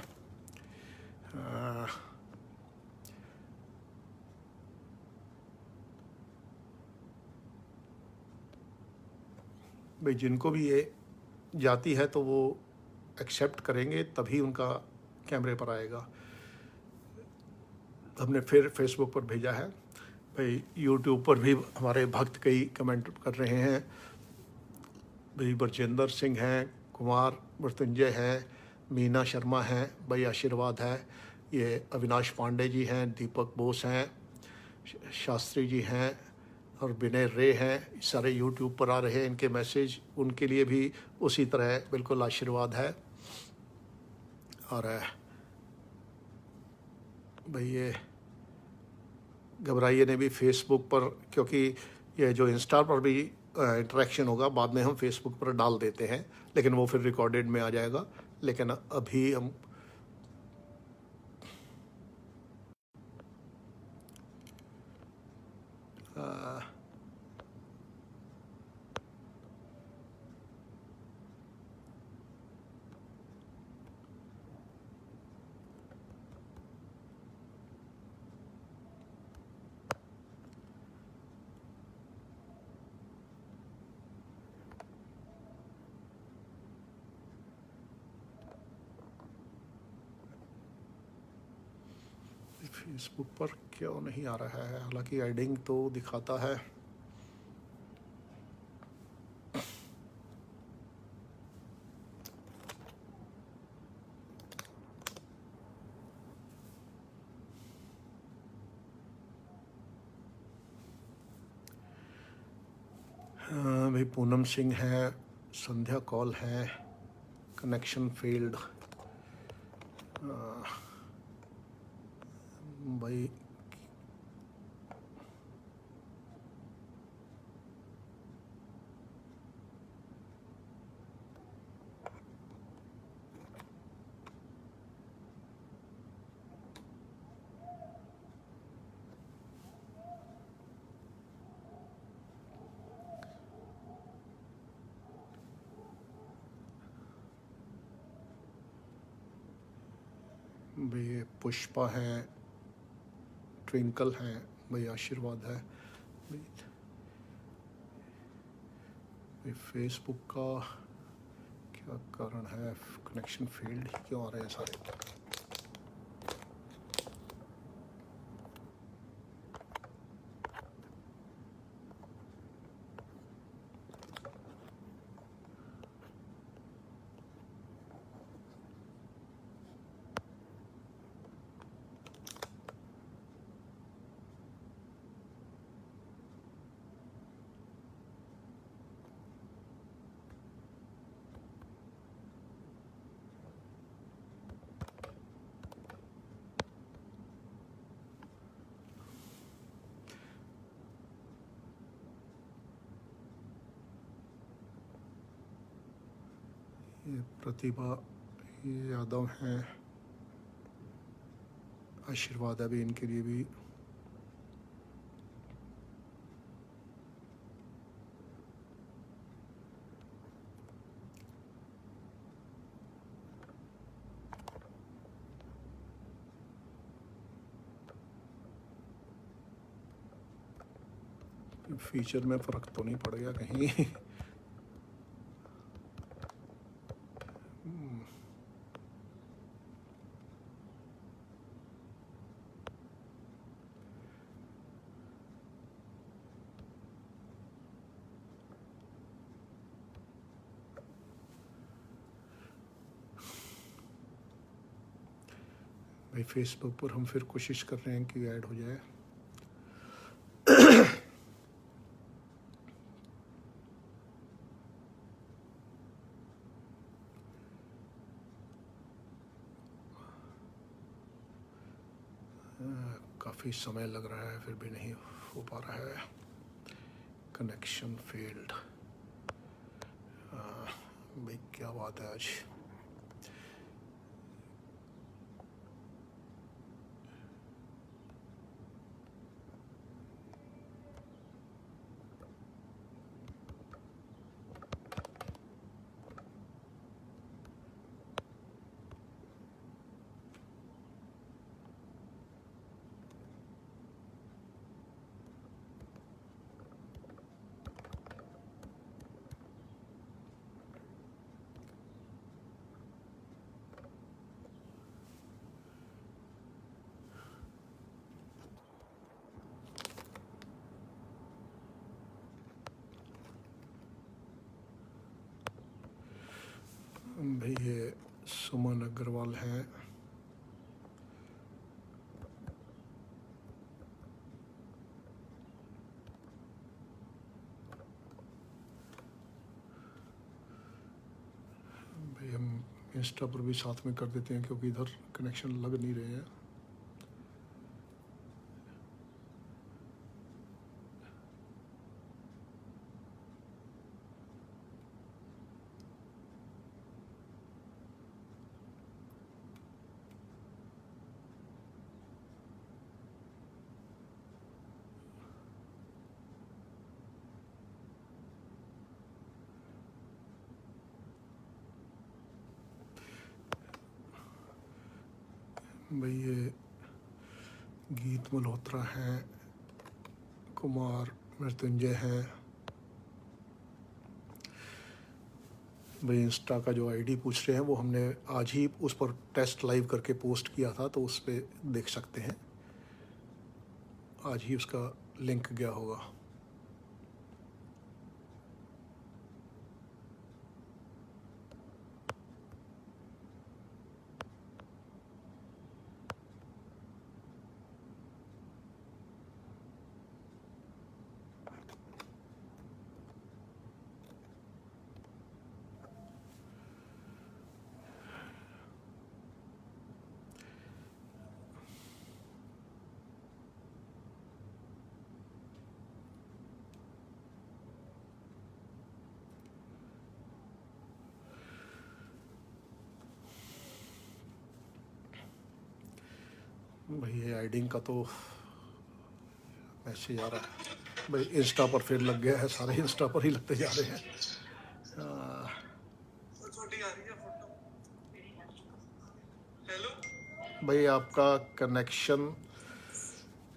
भाई जिनको भी ये जाती है तो वो एक्सेप्ट करेंगे, तभी उनका कैमरे पर आएगा। हमने फिर फेसबुक पर भेजा है। भाई यूट्यूब पर भी हमारे भक्त कई कमेंट कर रहे हैं। भाई बरजिंदर सिंह हैं, कुमार मृत्युंजय हैं, मीना शर्मा हैं, भाई आशीर्वाद है। ये अविनाश पांडे जी हैं, दीपक बोस हैं, शास्त्री जी हैं, और विनय रे हैं। सारे यूट्यूब पर आ रहे हैं इनके मैसेज, उनके लिए भी उसी तरह बिल्कुल आशीर्वाद है। और भाई ये घबराइए ने भी फेसबुक पर, क्योंकि ये जो इंस्टा पर भी इंटरेक्शन होगा, बाद में हम फेसबुक पर डाल देते हैं, लेकिन वो फिर रिकॉर्डेड में आ जाएगा। लेकिन अभी हम फेसबुक पर क्यों नहीं आ रहा है? हालांकि एडिंग तो दिखाता है। भाई पूनम सिंह है, संध्या कॉल है, कनेक्शन फेल्ड। भाई भाई पुष्पा हैं, ट्विंकल हैं, भाई आशीर्वाद है। भाई फेसबुक का क्या कारण है, कनेक्शन फेल्ड ही क्यों आ रहे हैं सारे? ये प्रतिभा यादव हैं, आशीर्वाद है भी इनके लिए भी। फीचर में फ़र्क तो नहीं पड़ गया कहीं? भाई फेसबुक पर हम फिर कोशिश कर रहे हैं कि ऐड हो जाए। काफ़ी समय लग रहा है फिर भी नहीं हो पा रहा है। Connection failed. भाई क्या बात है आज। भाई ये सुमन अग्रवाल हैं। भाई हम इंस्टा पर भी साथ में कर देते हैं क्योंकि इधर कनेक्शन लग नहीं रहे हैं। भाई ये गीत मल्होत्रा हैं, कुमार मृत्युंजय हैं। भाई इंस्टा का जो आईडी पूछ रहे हैं वो हमने आज ही उस पर टेस्ट लाइव करके पोस्ट किया था, तो उस पर देख सकते हैं। आज ही उसका लिंक गया होगा। भाई ये आईडिंग का तो मैसेज आ रहा है। भाई इंस्टा पर फिर लग गया है, सारे इंस्टा पर ही लगते जा रहे हैं। भाई आपका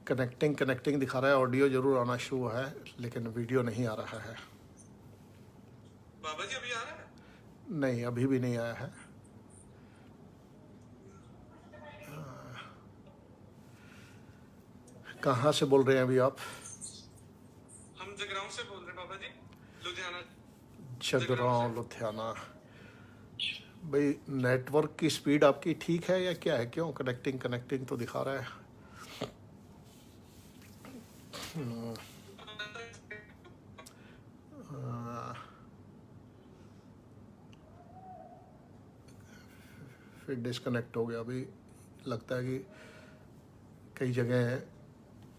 कनेक्टिंग दिखा रहा है, ऑडियो जरूर आना शुरू हुआ है लेकिन वीडियो नहीं आ रहा है। बाबा जी अभी आ रहा है? नहीं, अभी भी नहीं आया है। कहाँ से बोल रहे हैं अभी आप? हम जगरांव से बोल रहे हैं बाबा जी, लुधियाना। जगरांव, लुधियाना। भाई नेटवर्क की स्पीड आपकी ठीक है या क्या है? क्यों कनेक्टिंग कनेक्टिंग तो दिखा रहा है। फिर डिस्कनेक्ट हो गया। अभी लगता है कि कई जगह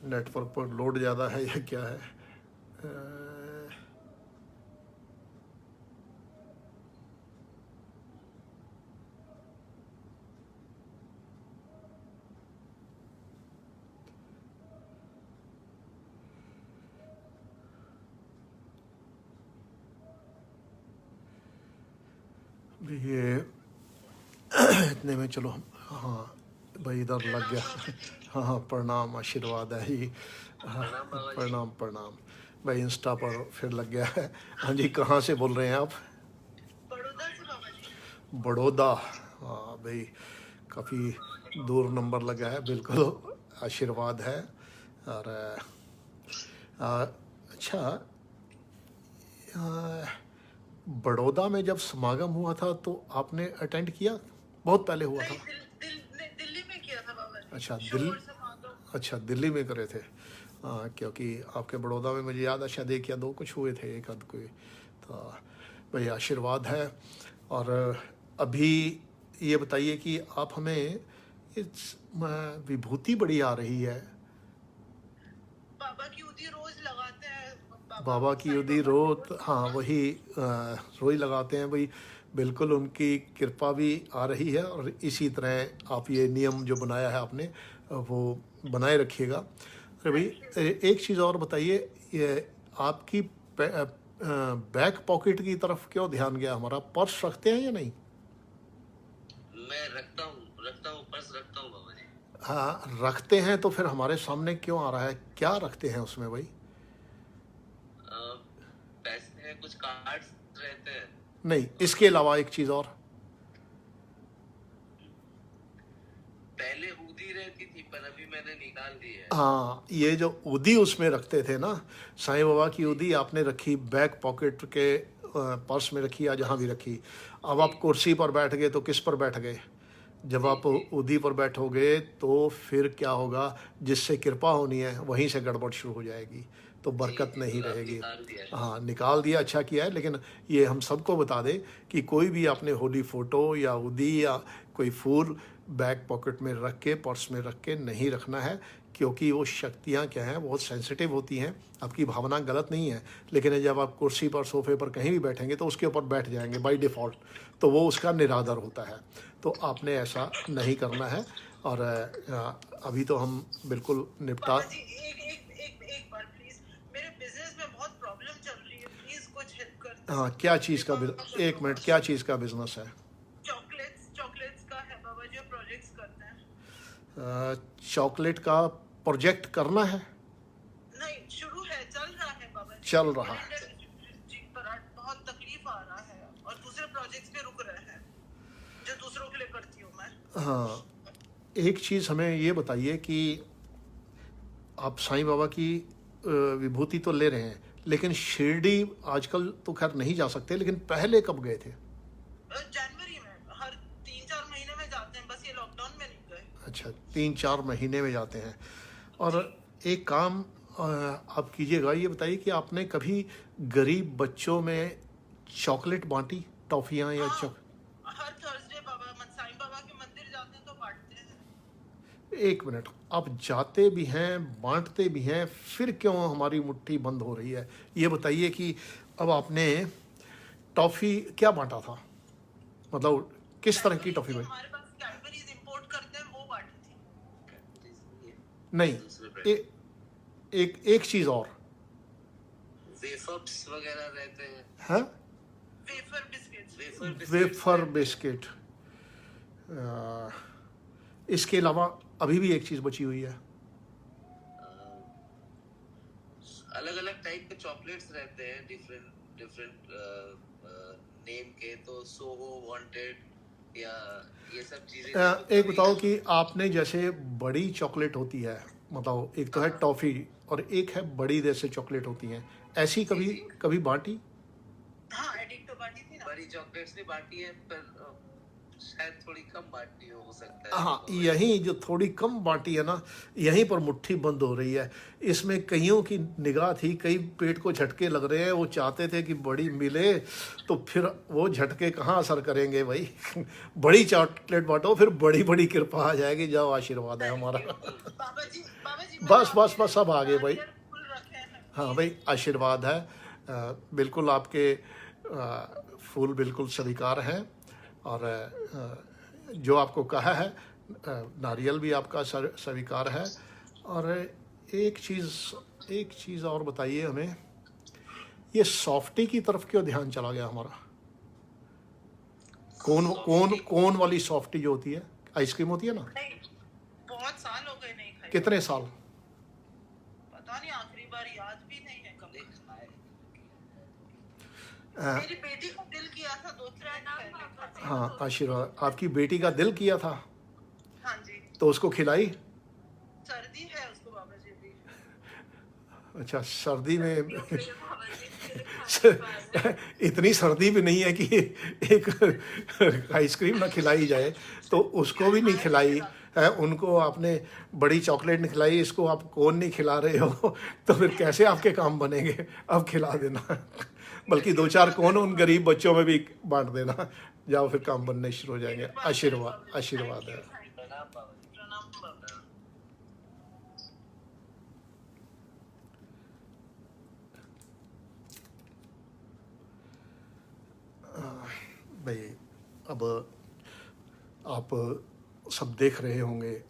नेटवर्क पर लोड ज़्यादा है या क्या है। ये इतने में चलो। हाँ भाई, इधर लग गया। हाँ हाँ, प्रणाम, आशीर्वाद है ही। हाँ, प्रणाम प्रणाम भाई। इंस्टा पर फिर लग गया है। हाँ जी, कहाँ से बोल रहे हैं आप? बड़ौदा से बाबा जी। बड़ौदा। हाँ भाई, काफ़ी दूर नंबर लगा है। बिल्कुल आशीर्वाद है। और अच्छा, बड़ौदा में जब समागम हुआ था तो आपने अटेंड किया? बहुत पहले हुआ था। दिल्ली में किया था बाबा जी। अच्छा शोर समागम। अच्छा, दिल्ली में करे थे। क्योंकि आपके बड़ौदा में मुझे याद है शायद एक या दो कुछ हुए थे, एक आध कोई। तो भाई आशीर्वाद है। और अभी ये बताइए कि आप हमें इस विभूति बड़ी आ रही है। बाबा की उदी रोज लगाते हैं। बाबा की उदी रोज, हाँ वही, रोज लगाते हैं भाई। बिल्कुल उनकी कृपा भी आ रही है। और इसी तरह आप ये नियम जो बनाया है आपने, वो बनाए रखिएगा। अरे भाई, एक चीज़ और बताइए, ये आपकी बैक पॉकेट की तरफ क्यों ध्यान गया हमारा? पर्स रखते हैं या नहीं? मैं रखता हूँ पर्स रखता हूँ बाबा जी। हाँ रखते हैं, तो फिर हमारे सामने क्यों आ रहा है? क्या रखते हैं उसमें भाई? पैसे हैं, कुछ कार्ड्स रहते हैं। नहीं, इसके अलावा एक चीज़ और। पहले उदी रहती थी पर अभी मैंने निकाल दी है। हाँ, ये जो उदी उसमें रखते थे ना, साईं बाबा की उदी आपने रखी बैक पॉकेट के पर्स में रखी या जहाँ भी रखी। अब आप कुर्सी पर बैठ गए तो किस पर बैठ गए? जब आप उदी पर बैठोगे तो फिर क्या होगा? जिससे कृपा होनी है वहीं से गड़बड़ शुरू हो जाएगी, तो बरकत नहीं अब रहेगी। निकाल दिया है। हाँ निकाल दिया, अच्छा किया है। लेकिन ये हम सबको बता दें कि कोई भी आपने होली फ़ोटो या उदी या कोई फूल बैक पॉकेट में रख के, पर्स में रख के नहीं रखना है। क्योंकि वो शक्तियाँ क्या हैं, बहुत सेंसिटिव होती हैं। आपकी भावना गलत नहीं है, लेकिन जब आप कुर्सी पर, सोफे पर कहीं भी बैठेंगे तो उसके ऊपर बैठ जाएंगे बाय डिफ़ॉल्ट, तो वो उसका निरादर होता है। तो आपने ऐसा नहीं करना है। और अभी तो हम बिल्कुल निपटा। बाबा जी एक बार प्लीज, मेरे बिजनेस में बहुत प्रॉब्लम चल रही है, प्लीज कुछ हेल्प कर दो। हाँ, क्या चीज़ का एक मिनट, क्या चीज़ का बिजनेस है? चॉकलेट्स का है बाबा जी, प्रोजेक्ट्स करते हैं। चॉकलेट का प्रोजेक्ट करना है? नहीं, शुरू है, चल रहा है बाबा जी। चल रहा है। जी पर बहुत तकलीफ आ रहा है और दूसरे प्रोजेक्ट्स पे रुक रहे हैं जो दूसरों के लिए करती हूँ मैं। हाँ, एक चीज़ हमें ये बताइए कि आप साईं बाबा की विभूति तो ले रहे हैं, लेकिन शिरडी आजकल तो खैर नहीं जा सकते, लेकिन पहले कब गए थे? जनवरी में, हर 3-4 महीने में जाते हैं, बस ये लॉकडाउन में नहीं गए। अच्छा, 3-4 महीने में जाते हैं। और एक काम आप कीजिएगा, ये बताइए कि आपने कभी गरीब बच्चों में चॉकलेट बांटी, टॉफ़ियाँ या हर थर्सडे बाबा साईं बाबा के मंदिर जाते हैं तो बांटते हैं। एक मिनट, आप जाते भी हैं, बांटते भी हैं, फिर क्यों हमारी मुट्ठी बंद हो रही है? ये बताइए कि अब आपने टॉफ़ी क्या बांटा था? मतलब किस तरह की टॉफ़ी बांटी? हमारे पास कैडबरीज इंपोर्ट करते हैं, वो बांटी थी। नहीं, दूसरे ब्रांड एक चीज़ और वेफर्स वगैरह रहते हैं। है। Wafer biscuits. Wafer biscuit. इसके अलावा अभी भी एक चीज़ बची हुई है। अलग अलग टाइप के चॉकलेट्स रहते हैं, डिफरेंट नेम के, तो सोहो वांटेड या ये सब चीजें एक बताओ कि आपने जैसे बड़ी चॉकलेट होती है, मतलब एक तो है टॉफ़ी और एक है बड़ी जैसे चॉकलेट होती हैं, ऐसी कभी कभी बांटी? हाँ, एडिक्ट तो बांटी थी ना। बड़ी चॉकलेट्स ने बांटी है, पर शायद थोड़ी कम बांटी हो सकता है। हाँ, यहीं जो थोड़ी कम बांटी है ना, यहीं पर मुट्ठी बंद हो रही है। इसमें कईयों की निगाह थी, कई पेट को झटके लग रहे हैं, वो चाहते थे कि बड़ी मिले, तो फिर वो झटके कहाँ असर करेंगे भाई। बड़ी चॉकलेट बांटो, फिर बड़ी बड़ी कृपा आ जाएगी। जाओ, आशीर्वाद है हमारा। बाबा जी बस बस बस, सब आगे भाई। फूल रखे हैं। हाँ भाई, आशीर्वाद है। बिल्कुल आपके फूल बिल्कुल स्वीकार हैं। और जो आपको कहा है, नारियल भी आपका स्वीकार है। और एक चीज़ और बताइए हमें, ये सॉफ्टी की तरफ क्यों ध्यान चला गया हमारा? कौन वाली सॉफ्टी जो होती है, आइसक्रीम होती है ना? नहीं, बहुत साल हो गए नहीं खाई। कितने साल? पता नहीं, आखिरी बार याद भी नहीं है कब खाए। मेरी बेटी को दिल किया था 2-3 दिन पहले। हाँ, आशीर्वाद। आपकी बेटी का दिल किया था, हाँ जी, तो उसको खिलाई? सर्दी है उसको बाबा जी भी। अच्छा, सर्दी में बाबा जी इतनी सर्दी भी नहीं है कि एक आइसक्रीम ना खिलाई जाए, तो उसको भी नहीं खिलाई है। उनको आपने बड़ी चॉकलेट नहीं खिलाई, इसको आप कौन नहीं खिला रहे हो, तो फिर कैसे आपके काम बनेंगे? अब खिला देना, बल्कि 2-4 कोन उन गरीब बच्चों में भी बांट देना। जाओ, फिर काम बनने शुरू हो जाएंगे। आशीर्वाद है। प्रणाम बाबा जी। प्रणाम बाबा। भाई, अब आप सब देख रहे होंगे,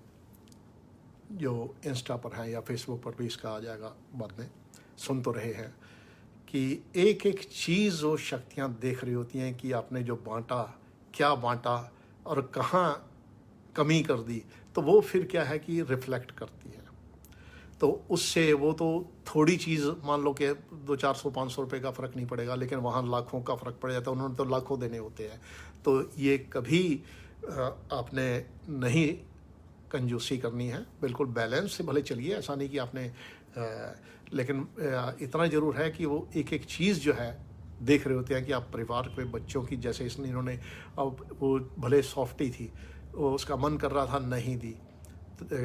जो इंस्टा पर हैं या फेसबुक पर भी इसका आ जाएगा बाद में, सुन तो रहे हैं कि एक एक चीज़ वो शक्तियाँ देख रही होती हैं कि आपने जो बांटा, क्या बांटा और कहाँ कमी कर दी, तो वो फिर क्या है कि रिफ्लेक्ट करती है। तो उससे वो तो थोड़ी चीज़, मान लो कि 200-400-500 रुपये का फ़र्क नहीं पड़ेगा, लेकिन वहाँ लाखों का फ़र्क पड़ जाता है। उन्होंने तो लाखों देने होते हैं। तो ये कभी आपने नहीं कंजूसी करनी है, बिल्कुल बैलेंस से भले चलिए, ऐसा नहीं कि आपने लेकिन इतना ज़रूर है कि वो एक एक चीज़ जो है देख रहे होते हैं कि आप परिवार के बच्चों की, जैसे इसने इन्होंने, अब वो भले सॉफ्टी थी, वो उसका मन कर रहा था, नहीं दी,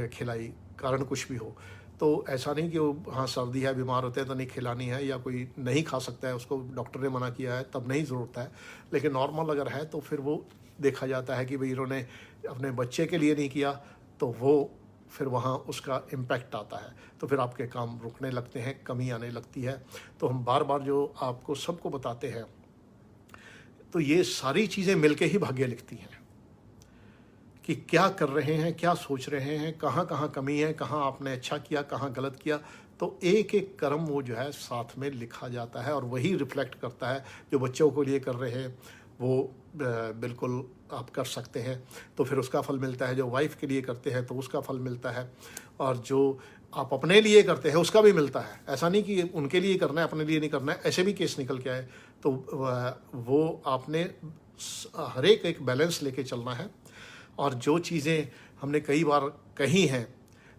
खिलाई, कारण कुछ भी हो, तो ऐसा नहीं कि वो, हाँ सर्दी है, बीमार होते हैं तो नहीं खिलानी है, या कोई नहीं खा सकता है, उसको डॉक्टर ने मना किया है तब नहीं ज़रूरत है। लेकिन नॉर्मल अगर है तो फिर वो देखा जाता है कि भाई इन्होंने अपने बच्चे के लिए नहीं किया, तो वो फिर वहाँ उसका इम्पैक्ट आता है, तो फिर आपके काम रुकने लगते हैं, कमी आने लगती है। तो हम बार बार जो आपको सबको बताते हैं, तो ये सारी चीज़ें मिलके ही भाग्य लिखती हैं कि क्या कर रहे हैं, क्या सोच रहे हैं, कहाँ कहाँ कमी है, कहाँ आपने अच्छा किया, कहाँ गलत किया। तो एक एक कर्म वो जो है साथ में लिखा जाता है, और वही रिफ्लेक्ट करता है। जो बच्चों को लिए कर रहे हैं वो बिल्कुल आप कर सकते हैं, तो फिर उसका फल मिलता है। जो वाइफ के लिए करते हैं तो उसका फल मिलता है, और जो आप अपने लिए करते हैं उसका भी मिलता है। ऐसा नहीं कि उनके लिए करना है, अपने लिए नहीं करना है, ऐसे भी केस निकल के आए। तो वो आपने हर एक बैलेंस लेके चलना है। और जो चीज़ें हमने कई बार कही हैं,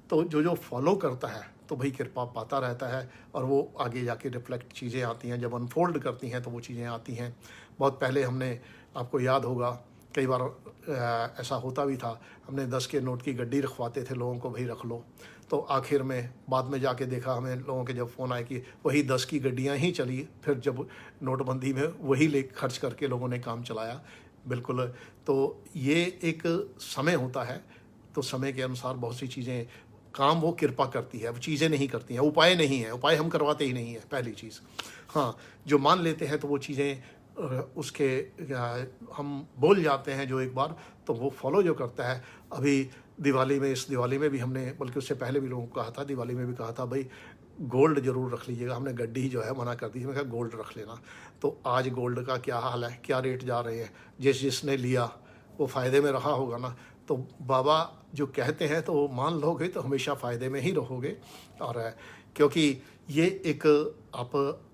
तो जो फॉलो करता है तो भाई कृपा पाता रहता है, और वो आगे जाके रिफ्लेक्ट चीज़ें आती हैं, जब अनफोल्ड करती हैं तो वो चीज़ें आती हैं। बहुत पहले हमने, आपको याद होगा, कई बार ऐसा होता भी था, हमने 10 के नोट की गड्डी रखवाते थे लोगों को, भाई रख लो। तो आखिर में बाद में जाके देखा हमें लोगों के जब फ़ोन आए कि वही 10 की गड्डियाँ ही चली, फिर जब नोटबंदी में वही ले खर्च करके लोगों ने काम चलाया। बिल्कुल। तो ये एक समय होता है, तो समय के अनुसार बहुत सी चीज़ें, काम वो कृपा करती है, वो चीज़ें नहीं करती हैं, उपाय नहीं है, उपाय हम करवाते ही नहीं है, पहली चीज़। हाँ, जो मान लेते हैं तो वो चीज़ें उसके हम बोल जाते हैं जो एक बार, तो वो फॉलो जो करता है। अभी दिवाली में, इस दिवाली में भी हमने, बल्कि उससे पहले भी लोगों को कहा था, दिवाली में भी कहा था भाई गोल्ड ज़रूर रख लीजिएगा। हमने गड्डी जो है मना कर दी, मैं कहा गोल्ड रख लेना। तो आज गोल्ड का क्या हाल है, क्या रेट जा रहे हैं, जिसने लिया वो फ़ायदे में रहा होगा ना। तो बाबा जो कहते हैं तो वो मान लोगे तो हमेशा फ़ायदे में ही रहोगे। और क्योंकि ये एक, आप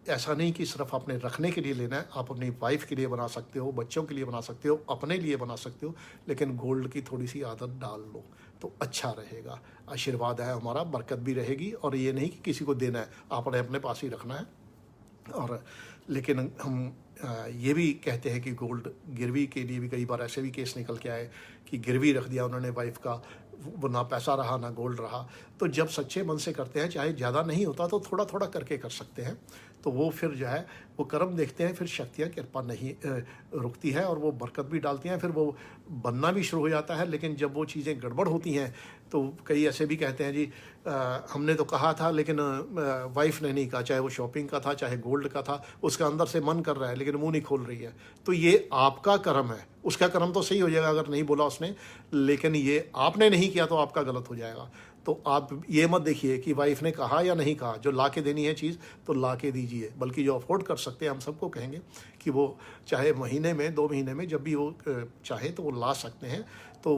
ऐसा नहीं कि सिर्फ अपने रखने के लिए लेना है, आप अपनी वाइफ के लिए बना सकते हो, बच्चों के लिए बना सकते हो, अपने लिए बना सकते हो, लेकिन गोल्ड की थोड़ी सी आदत डाल लो तो अच्छा रहेगा। आशीर्वाद है हमारा, बरकत भी रहेगी। और ये नहीं कि किसी को देना है, आपने अपने पास ही रखना है। और लेकिन हम ये भी कहते हैं कि गोल्ड गिरवी के लिए भी कई बार ऐसे भी केस निकल के आए कि गिरवी रख दिया उन्होंने वाइफ का, वो ना पैसा रहा ना गोल्ड रहा। तो जब सच्चे मन से करते हैं, चाहे ज़्यादा नहीं होता तो थोड़ा थोड़ा करके कर सकते हैं, तो वो फिर जो है वो कर्म देखते हैं, फिर शक्तियाँ कृपा नहीं रुकती है और वो बरकत भी डालती हैं, फिर वो बनना भी शुरू हो जाता है। लेकिन जब वो चीज़ें गड़बड़ होती हैं तो कई ऐसे भी कहते हैं जी हमने तो कहा था लेकिन वाइफ ने नहीं कहा, चाहे वो शॉपिंग का था चाहे गोल्ड का था, उसका अंदर से मन कर रहा है लेकिन मुंह नहीं खोल रही है। तो ये आपका कर्म है, उसका कर्म तो सही हो जाएगा अगर नहीं बोला उसने, लेकिन ये आपने नहीं किया तो आपका गलत हो जाएगा। तो आप ये मत देखिए कि वाइफ ने कहा या नहीं कहा, जो ला के देनी है चीज़ तो ला के दीजिए। बल्कि जो अफोर्ड कर सकते हैं हम सबको कहेंगे कि वो चाहे महीने में 2 महीने में जब भी वो चाहे तो वो ला सकते हैं। तो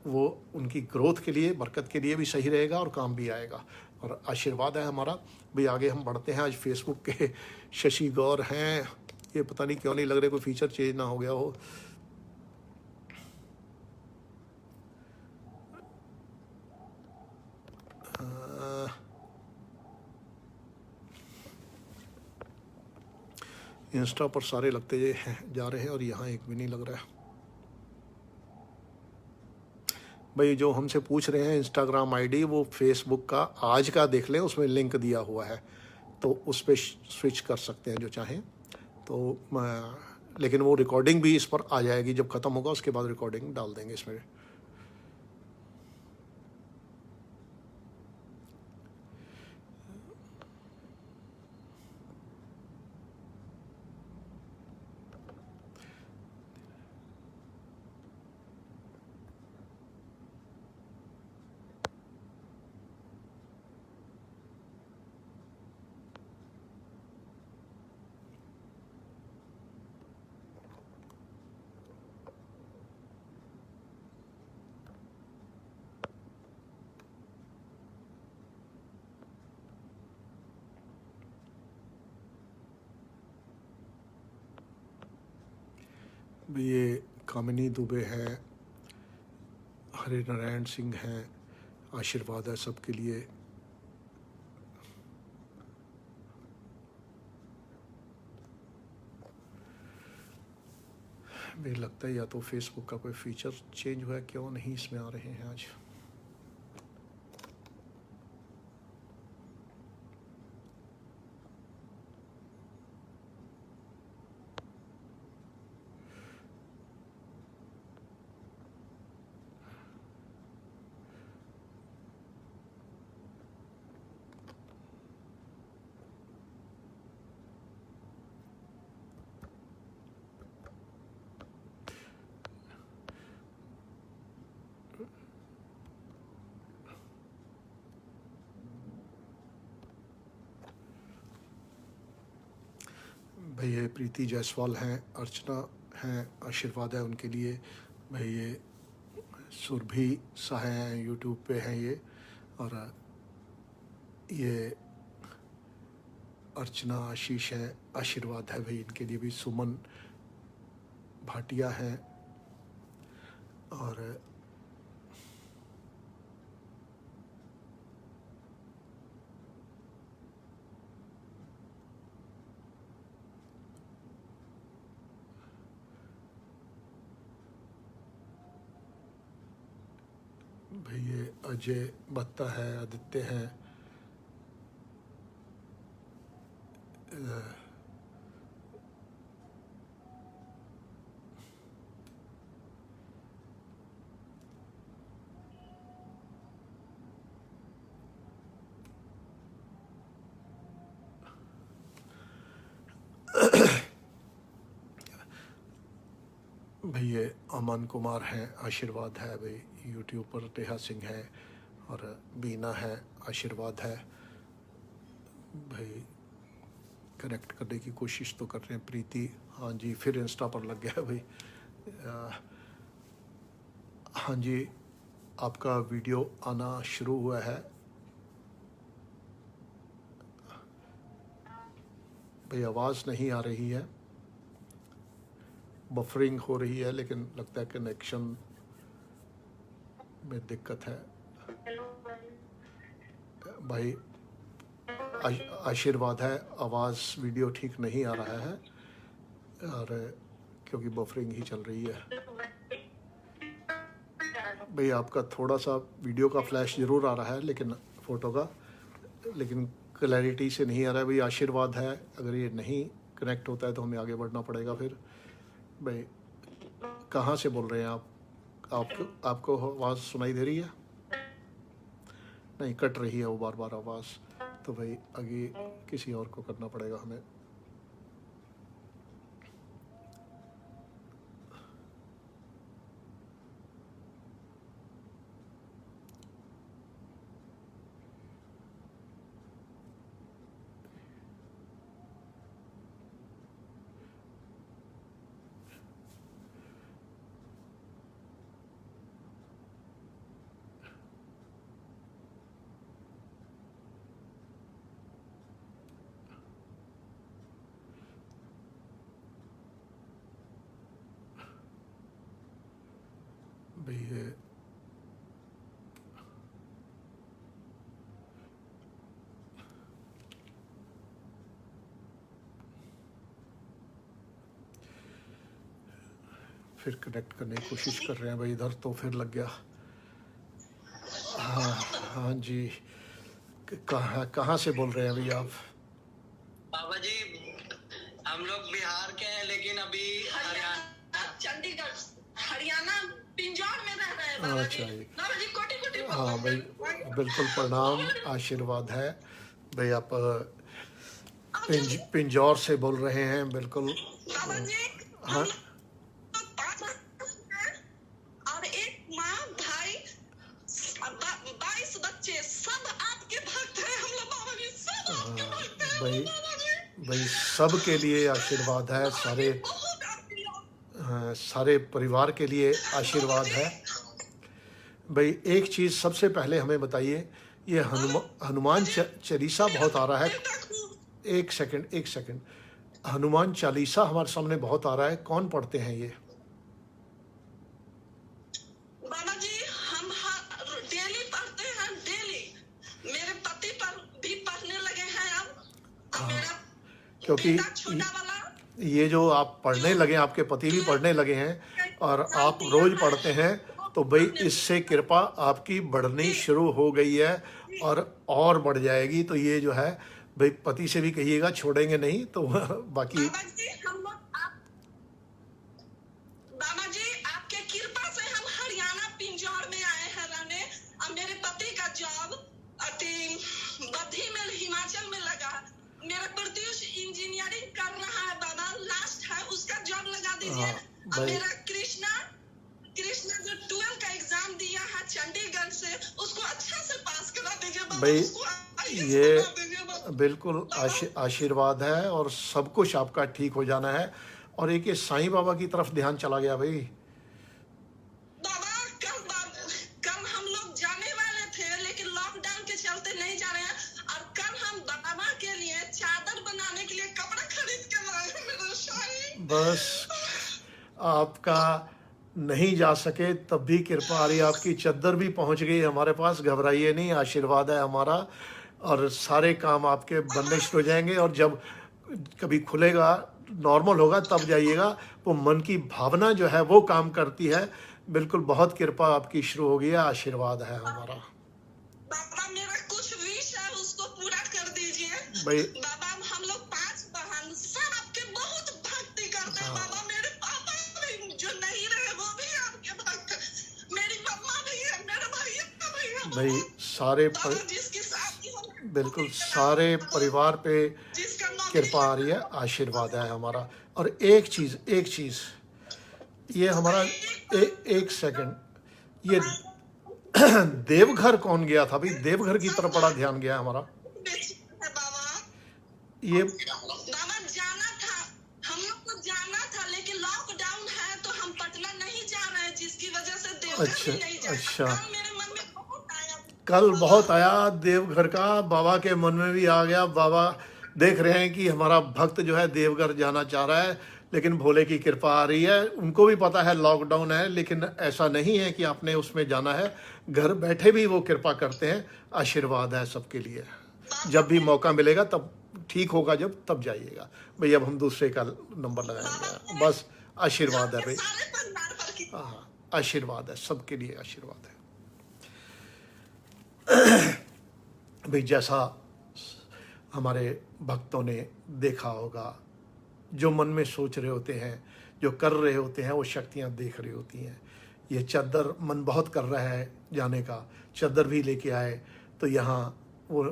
वो उनकी ग्रोथ के लिए, बरकत के लिए भी सही रहेगा और काम भी आएगा। और आशीर्वाद है हमारा। भाई आगे हम बढ़ते हैं। आज फेसबुक के शशि गौर हैं, ये पता नहीं क्यों नहीं लग रहे कोई फीचर चेंज ना हो गया हो। इंस्टा पर सारे लगते जा रहे हैं और यहाँ एक भी नहीं लग रहा है। भाई जो हमसे पूछ रहे हैं इंस्टाग्राम आईडी, वो फेसबुक का आज का देख लें, उसमें लिंक दिया हुआ है तो उस पर स्विच कर सकते हैं जो चाहें। तो लेकिन वो रिकॉर्डिंग भी इस पर आ जाएगी, जब ख़त्म होगा उसके बाद रिकॉर्डिंग डाल देंगे इसमें। ये कामिनी दुबे हैं, हरे नारायण सिंह हैं, आशीर्वाद है सबके लिए। मुझे लगता है या तो फेसबुक का कोई फीचर चेंज हुआ है, क्यों नहीं इसमें आ रहे हैं आज। भाई ये प्रीति जायसवाल हैं, अर्चना हैं, आशीर्वाद है उनके लिए। भाई ये सुरभि शाह हैं, यूट्यूब पे हैं ये। और ये अर्चना आशीष हैं, आशीर्वाद है भाई इनके लिए भी। सुमन भाटिया हैं और भाई ये अजय बत्ता है, आदित्य हैं, भाई ये अमन कुमार हैं, आशीर्वाद है भाई। यूट्यूब पर टेहा सिंह है और बीना है, आशीर्वाद है भाई। कनेक्ट करने की कोशिश तो कर रहे हैं प्रीति। हाँ जी, फिर इंस्टा पर लग गया है भाई। हाँ जी, आपका वीडियो आना शुरू हुआ है। भाई आवाज़ नहीं आ रही है, बफरिंग हो रही है, लेकिन लगता है कनेक्शन में दिक्कत है। भाई आशीर्वाद है, आवाज़ वीडियो ठीक नहीं आ रहा है और क्योंकि बफरिंग ही चल रही है। भाई आपका थोड़ा सा वीडियो का फ्लैश ज़रूर आ रहा है, लेकिन फ़ोटो का, लेकिन क्लैरिटी से नहीं आ रहा है। भाई आशीर्वाद है, अगर ये नहीं कनेक्ट होता है तो हमें आगे बढ़ना पड़ेगा फिर। भाई कहाँ से बोल रहे हैं आप? आपको आवाज़ सुनाई दे रही है? नहीं, कट रही है वो बार बार आवाज़, तो भाई आगे किसी और को करना पड़ेगा हमें। भाई ये फिर कनेक्ट करने की कोशिश कर रहे हैं भाई, इधर तो फिर लग गया। हाँ हाँ जी, कहाँ से बोल रहे हैं अभी आप? बाबा जी हम लोग बिहार के हैं, लेकिन अभी हरियाणा चंडीगढ़ हरियाणा पिंजौर में रह रहे हैं बाबा अच्छा जी। जी, बाबा जी कोटि कोटि हाँ भाई बिल्कुल प्रणाम, आशीर्वाद है। भाई आप पिंजौर से बोल रहे हैं, बिल्कुल। बाबा जी हाँ 5 और एक माँ भाई 22 बच्चे, सब आपके भक्त हैं हम लोग बाबा जी, सब आपके भक्त हैं भाई बाबा जी। भाई सबके लिए आशीर्वाद है, सारे बहुत आपकी सारे परिवार के लिए आशीर्वाद है। भाई एक चीज़ सबसे पहले हमें बताइए, ये हनुमान चालीसा बहुत आ रहा है। एक सेकंड, हनुमान चालीसा हमारे सामने बहुत आ रहा है, कौन पढ़ते हैं ये? बाबा जी हम डेली पढ़ते हैं, डेली। मेरे पति पर भी पढ़ने लगे हैं अब मेरा क्योंकि बेटा छोटा वाला ये जो आप पढ़ने लगे, आपके पति भी पढ़ने लगे हैं और आप रोज पढ़ते हैं, तो भाई इससे कृपा आपकी बढ़नी शुरू हो गई है और बढ़ जाएगी। तो ये जो है भाई पति से भी कहिएगा, छोड़ेंगे नहीं तो बाकी। बाबा जी हम लोग बाबा जी आपके कृपा से हम हरियाणा पिंजौर में आए हैं रहने। और मेरे पति का जॉब बद्धी में हिमाचल में लगा। मेरा प्रत्युष इंजीनियरिंग कर रहा है बाबा, लास्ट है, उसका जॉब लगा दीजिए। हाँ, और भाई मेरा कृष्णा जो 12 का एग्जाम दिया है चंडीगढ़ से, उसको अच्छा से पास करा दीजिए बाबा। भाई उसको IAS ये बना दीजिए बाबा। बिल्कुल आशीर्वाद है और सब कुछ आपका ठीक हो जाना है। और एक ये साईं बाबा की तरफ ध्यान चला गया भाई। बाबा कल हम लोग जाने वाले थे, लेकिन लॉकडाउन के चलते नहीं जा रहे हैं। और कल हम बाबा के लिए चादर बनाने के लिए कपड़ा खरीद के लाए हैं मेरा साईं। बस आपका नहीं जा सके तब भी कृपा आ रही, आपकी चद्दर भी पहुंच गई हमारे पास, घबराइए नहीं, आशीर्वाद है हमारा। और सारे काम आपके बनने शुरू हो जाएंगे, और जब कभी खुलेगा, नॉर्मल होगा, तब जाइएगा। वो मन की भावना जो है वो काम करती है। बिल्कुल बहुत कृपा आपकी शुरू हो गई है, आशीर्वाद है हमारा। बाबा मेरा कुछ विश है उसको पूरा कर दीजिए भाई बाबा। हम लोग 5 बहन सब आपके बहुत भक्ति करते हैं बाबा। मेरे पापा भी जो नहीं रहे वो भी आपके भक्त, मेरी मम्मा भी है, मेरे भैया भी है भाई सारे बाबा। जिसकी शादी हो बिल्कुल सारे परिवार पे जिसका नौकरी कृपा आ रही है, आशीर्वाद है हमारा। और एक चीज़ ये हमारा एक सेकंड, ये देवघर कौन गया था भाई? देवघर की तरफ बड़ा ध्यान गया हमारा। बेची है बाबा। ये बाबा जाना था, हम लोग को जाना था, लेकिन लॉकडाउन है तो हम पटना नहीं जा रहे हैं, जिसकी वजह से उधर अच्छा भी नहीं जाएगा। अच्छा। कल मेरे मन में बहुत आया। कल बहुत आया देवघर का, बाबा के मन में भी आ गया। बाबा देख रहे हैं कि हमारा भक्त जो है देवघर जाना चाह रहा है, लेकिन भोले की कृपा आ रही है। उनको भी पता है लॉकडाउन है, लेकिन ऐसा नहीं है कि आपने उसमें जाना है, घर बैठे भी वो कृपा करते हैं। आशीर्वाद है सबके लिए। जब भी मौका मिलेगा तब ठीक होगा, जब तब जाइएगा भाई। अब हम दूसरे का नंबर लगाएंगे, बस आशीर्वाद है भाई। सारे परिवार पर की हाँ, आशीर्वाद है सबके लिए, आशीर्वाद है भाई। जैसा हमारे भक्तों ने देखा होगा, जो मन में सोच रहे होते हैं, जो कर रहे होते हैं, वो शक्तियाँ देख रही होती हैं। ये चादर मन बहुत कर रहा है जाने का, चादर भी लेके आए तो यहाँ वो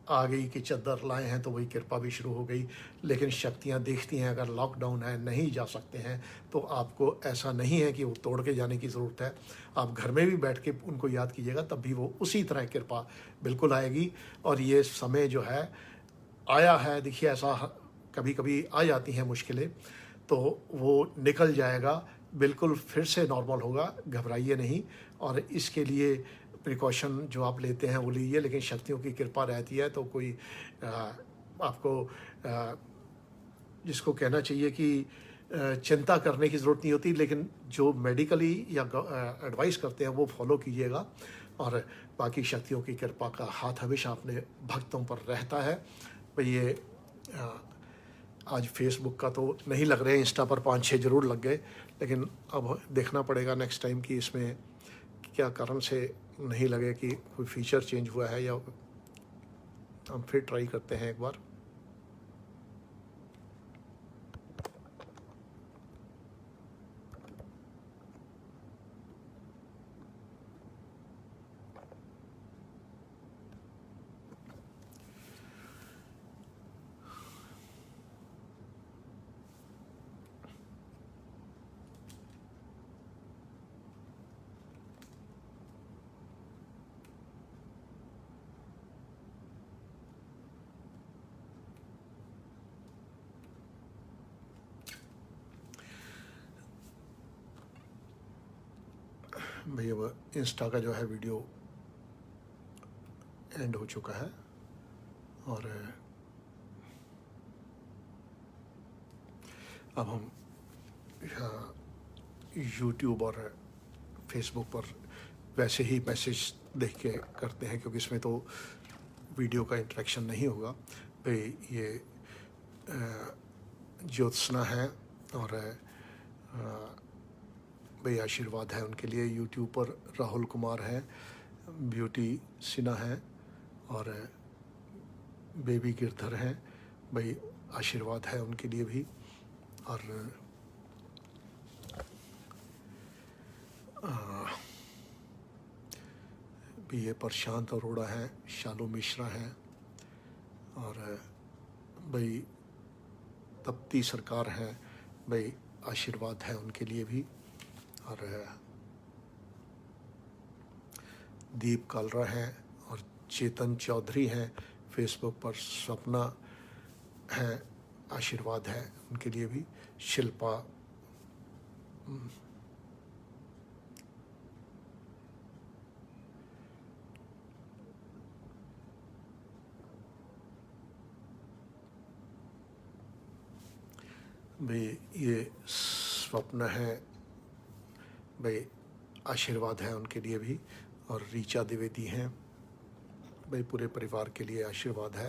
आ गई कि चादर लाए हैं, तो वही कृपा भी शुरू हो गई। लेकिन शक्तियाँ देखती हैं, अगर लॉकडाउन है, नहीं जा सकते हैं, तो आपको ऐसा नहीं है कि वो तोड़ के जाने की ज़रूरत है। आप घर में भी बैठ के उनको याद कीजिएगा, तब भी वो उसी तरह कृपा बिल्कुल आएगी। और ये समय जो है आया है, देखिए ऐसा कभी कभी आ जाती हैं मुश्किलें, तो वो निकल जाएगा, बिल्कुल फिर से नॉर्मल होगा। घबराइए नहीं, और इसके लिए प्रिकॉशन जो आप लेते हैं वो लीजिए। लेकिन शक्तियों की कृपा रहती है, तो कोई आपको जिसको कहना चाहिए कि चिंता करने की ज़रूरत नहीं होती। लेकिन जो मेडिकली या एडवाइस करते हैं वो फॉलो कीजिएगा। और बाकी शक्तियों की कृपा का हाथ हमेशा अपने भक्तों पर रहता है भाई। ये आज फेसबुक का तो नहीं लग रहे, इंस्टा पर 5-6 ज़रूर लग गए, लेकिन अब देखना पड़ेगा नेक्स्ट टाइम कि इसमें क्या कारण से नहीं लगे, कि कोई फीचर चेंज हुआ है, या हम फिर ट्राई करते हैं एक बार। भाई अब इंस्टा का जो है वीडियो एंड हो चुका है, और अब हम यूट्यूब और फेसबुक पर वैसे ही मैसेज देख के करते हैं, क्योंकि इसमें तो वीडियो का इंटरेक्शन नहीं होगा भाई। ये ज्योत्सना है, और भाई आशीर्वाद है उनके लिए। यूट्यूब पर राहुल कुमार हैं, ब्यूटी सिन्हा हैं, और बेबी गिरधर हैं भाई। आशीर्वाद है उनके लिए भी। और भी ये प्रशांत अरोड़ा हैं, शालू मिश्रा हैं, और भाई तप्ती सरकार हैं भाई। आशीर्वाद है उनके लिए भी। और दीप कालरा हैं, और चेतन चौधरी हैं फेसबुक पर। सपना हैं, आशीर्वाद है उनके लिए भी। शिल्पा भाई, ये स्वप्न है भाई। आशीर्वाद है उनके लिए भी। और रीचा द्विवेदी हैं भाई, पूरे परिवार के लिए आशीर्वाद है।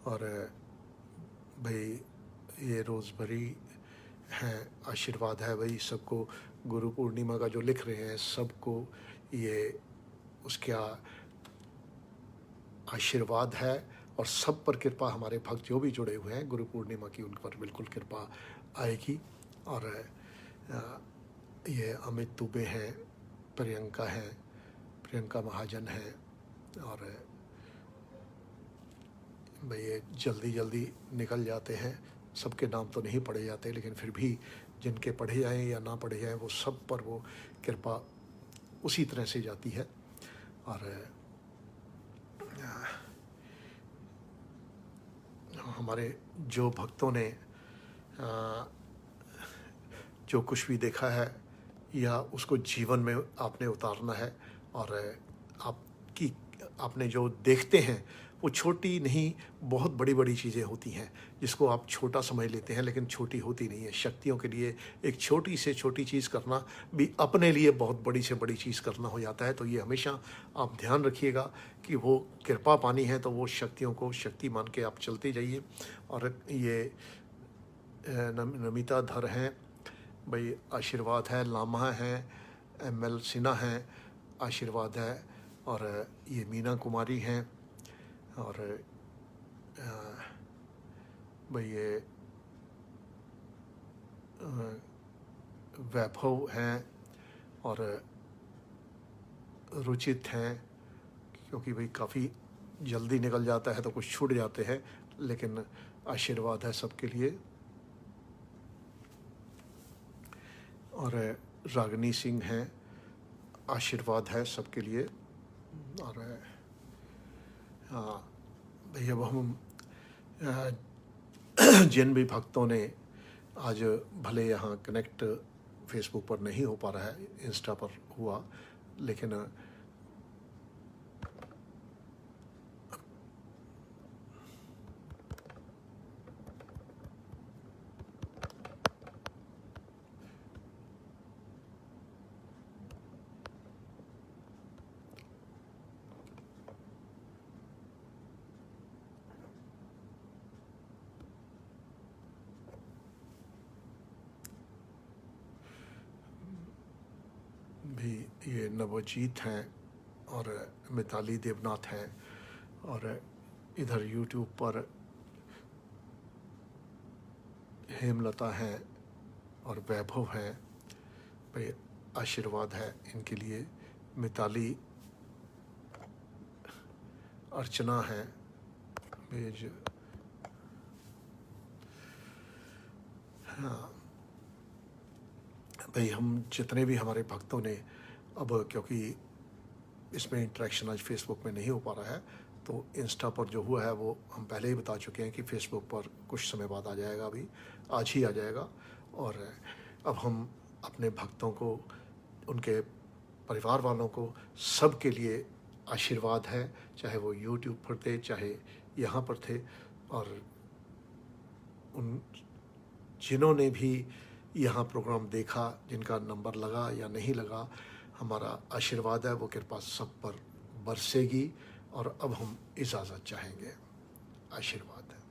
और भाई ये रोज़बरी हैं, आशीर्वाद है भाई सबको। गुरु पूर्णिमा का जो लिख रहे हैं सबको ये उसका आशीर्वाद है, और सब पर कृपा। हमारे भक्त जो भी जुड़े हुए हैं गुरु पूर्णिमा की, उन पर बिल्कुल कृपा आएगी। और ये अमित दुबे हैं, प्रियंका हैं, प्रियंका महाजन हैं, और भाई ये जल्दी जल्दी निकल जाते हैं। सबके नाम तो नहीं पढ़े जाते, लेकिन फिर भी जिनके पढ़े जाएं या ना पढ़े जाएं, वो सब पर वो कृपा उसी तरह से जाती है। और हमारे जो भक्तों ने जो कुछ भी देखा है या उसको जीवन में आपने उतारना है। और आपने जो देखते हैं वो छोटी नहीं, बहुत बड़ी बड़ी चीज़ें होती हैं जिसको आप छोटा समझ लेते हैं, लेकिन छोटी होती नहीं है। शक्तियों के लिए एक छोटी से छोटी चीज़ करना भी अपने लिए बहुत बड़ी से बड़ी चीज़ करना हो जाता है। तो ये हमेशा आप ध्यान रखिएगा कि वो कृपा पानी है तो वो शक्तियों को शक्ति मान के आप चलते जाइए। और ये नमिता धर हैं भाई, आशीर्वाद है। लामा है, ML सिन्हा हैं, आशीर्वाद है। और ये मीना कुमारी हैं। और भाई ये वैभव हैं और रुचित हैं, क्योंकि भाई काफ़ी जल्दी निकल जाता है तो कुछ छूट जाते हैं, लेकिन आशीर्वाद है सबके लिए। और रागिनी सिंह हैं, आशीर्वाद है सबके लिए। और भाई अब हम जिन भी भक्तों ने आज भले यहाँ कनेक्ट फेसबुक पर नहीं हो पा रहा है, इंस्टा पर हुआ, लेकिन भी ये नवजीत हैं और मिताली देवनाथ हैं। और इधर यूट्यूब पर हेमलता हैं और वैभव हैं। भाई आशीर्वाद है इनके लिए। मिताली, अर्चना है, भेज। हाँ भाई, हम जितने भी हमारे भक्तों ने, अब क्योंकि इसमें इंटरेक्शन आज फेसबुक में नहीं हो पा रहा है, तो इंस्टा पर जो हुआ है वो हम पहले ही बता चुके हैं कि फेसबुक पर कुछ समय बाद आ जाएगा, अभी आज ही आ जाएगा। और अब हम अपने भक्तों को, उनके परिवार वालों को, सब के लिए आशीर्वाद है, चाहे वो यूट्यूब पर थे, चाहे यहाँ पर थे। और उन जिन्होंने भी यहाँ प्रोग्राम देखा, जिनका नंबर लगा या नहीं लगा, हमारा आशीर्वाद है, वो कृपा सब पर बरसेगी। और अब हम इजाज़त चाहेंगे। आशीर्वाद है।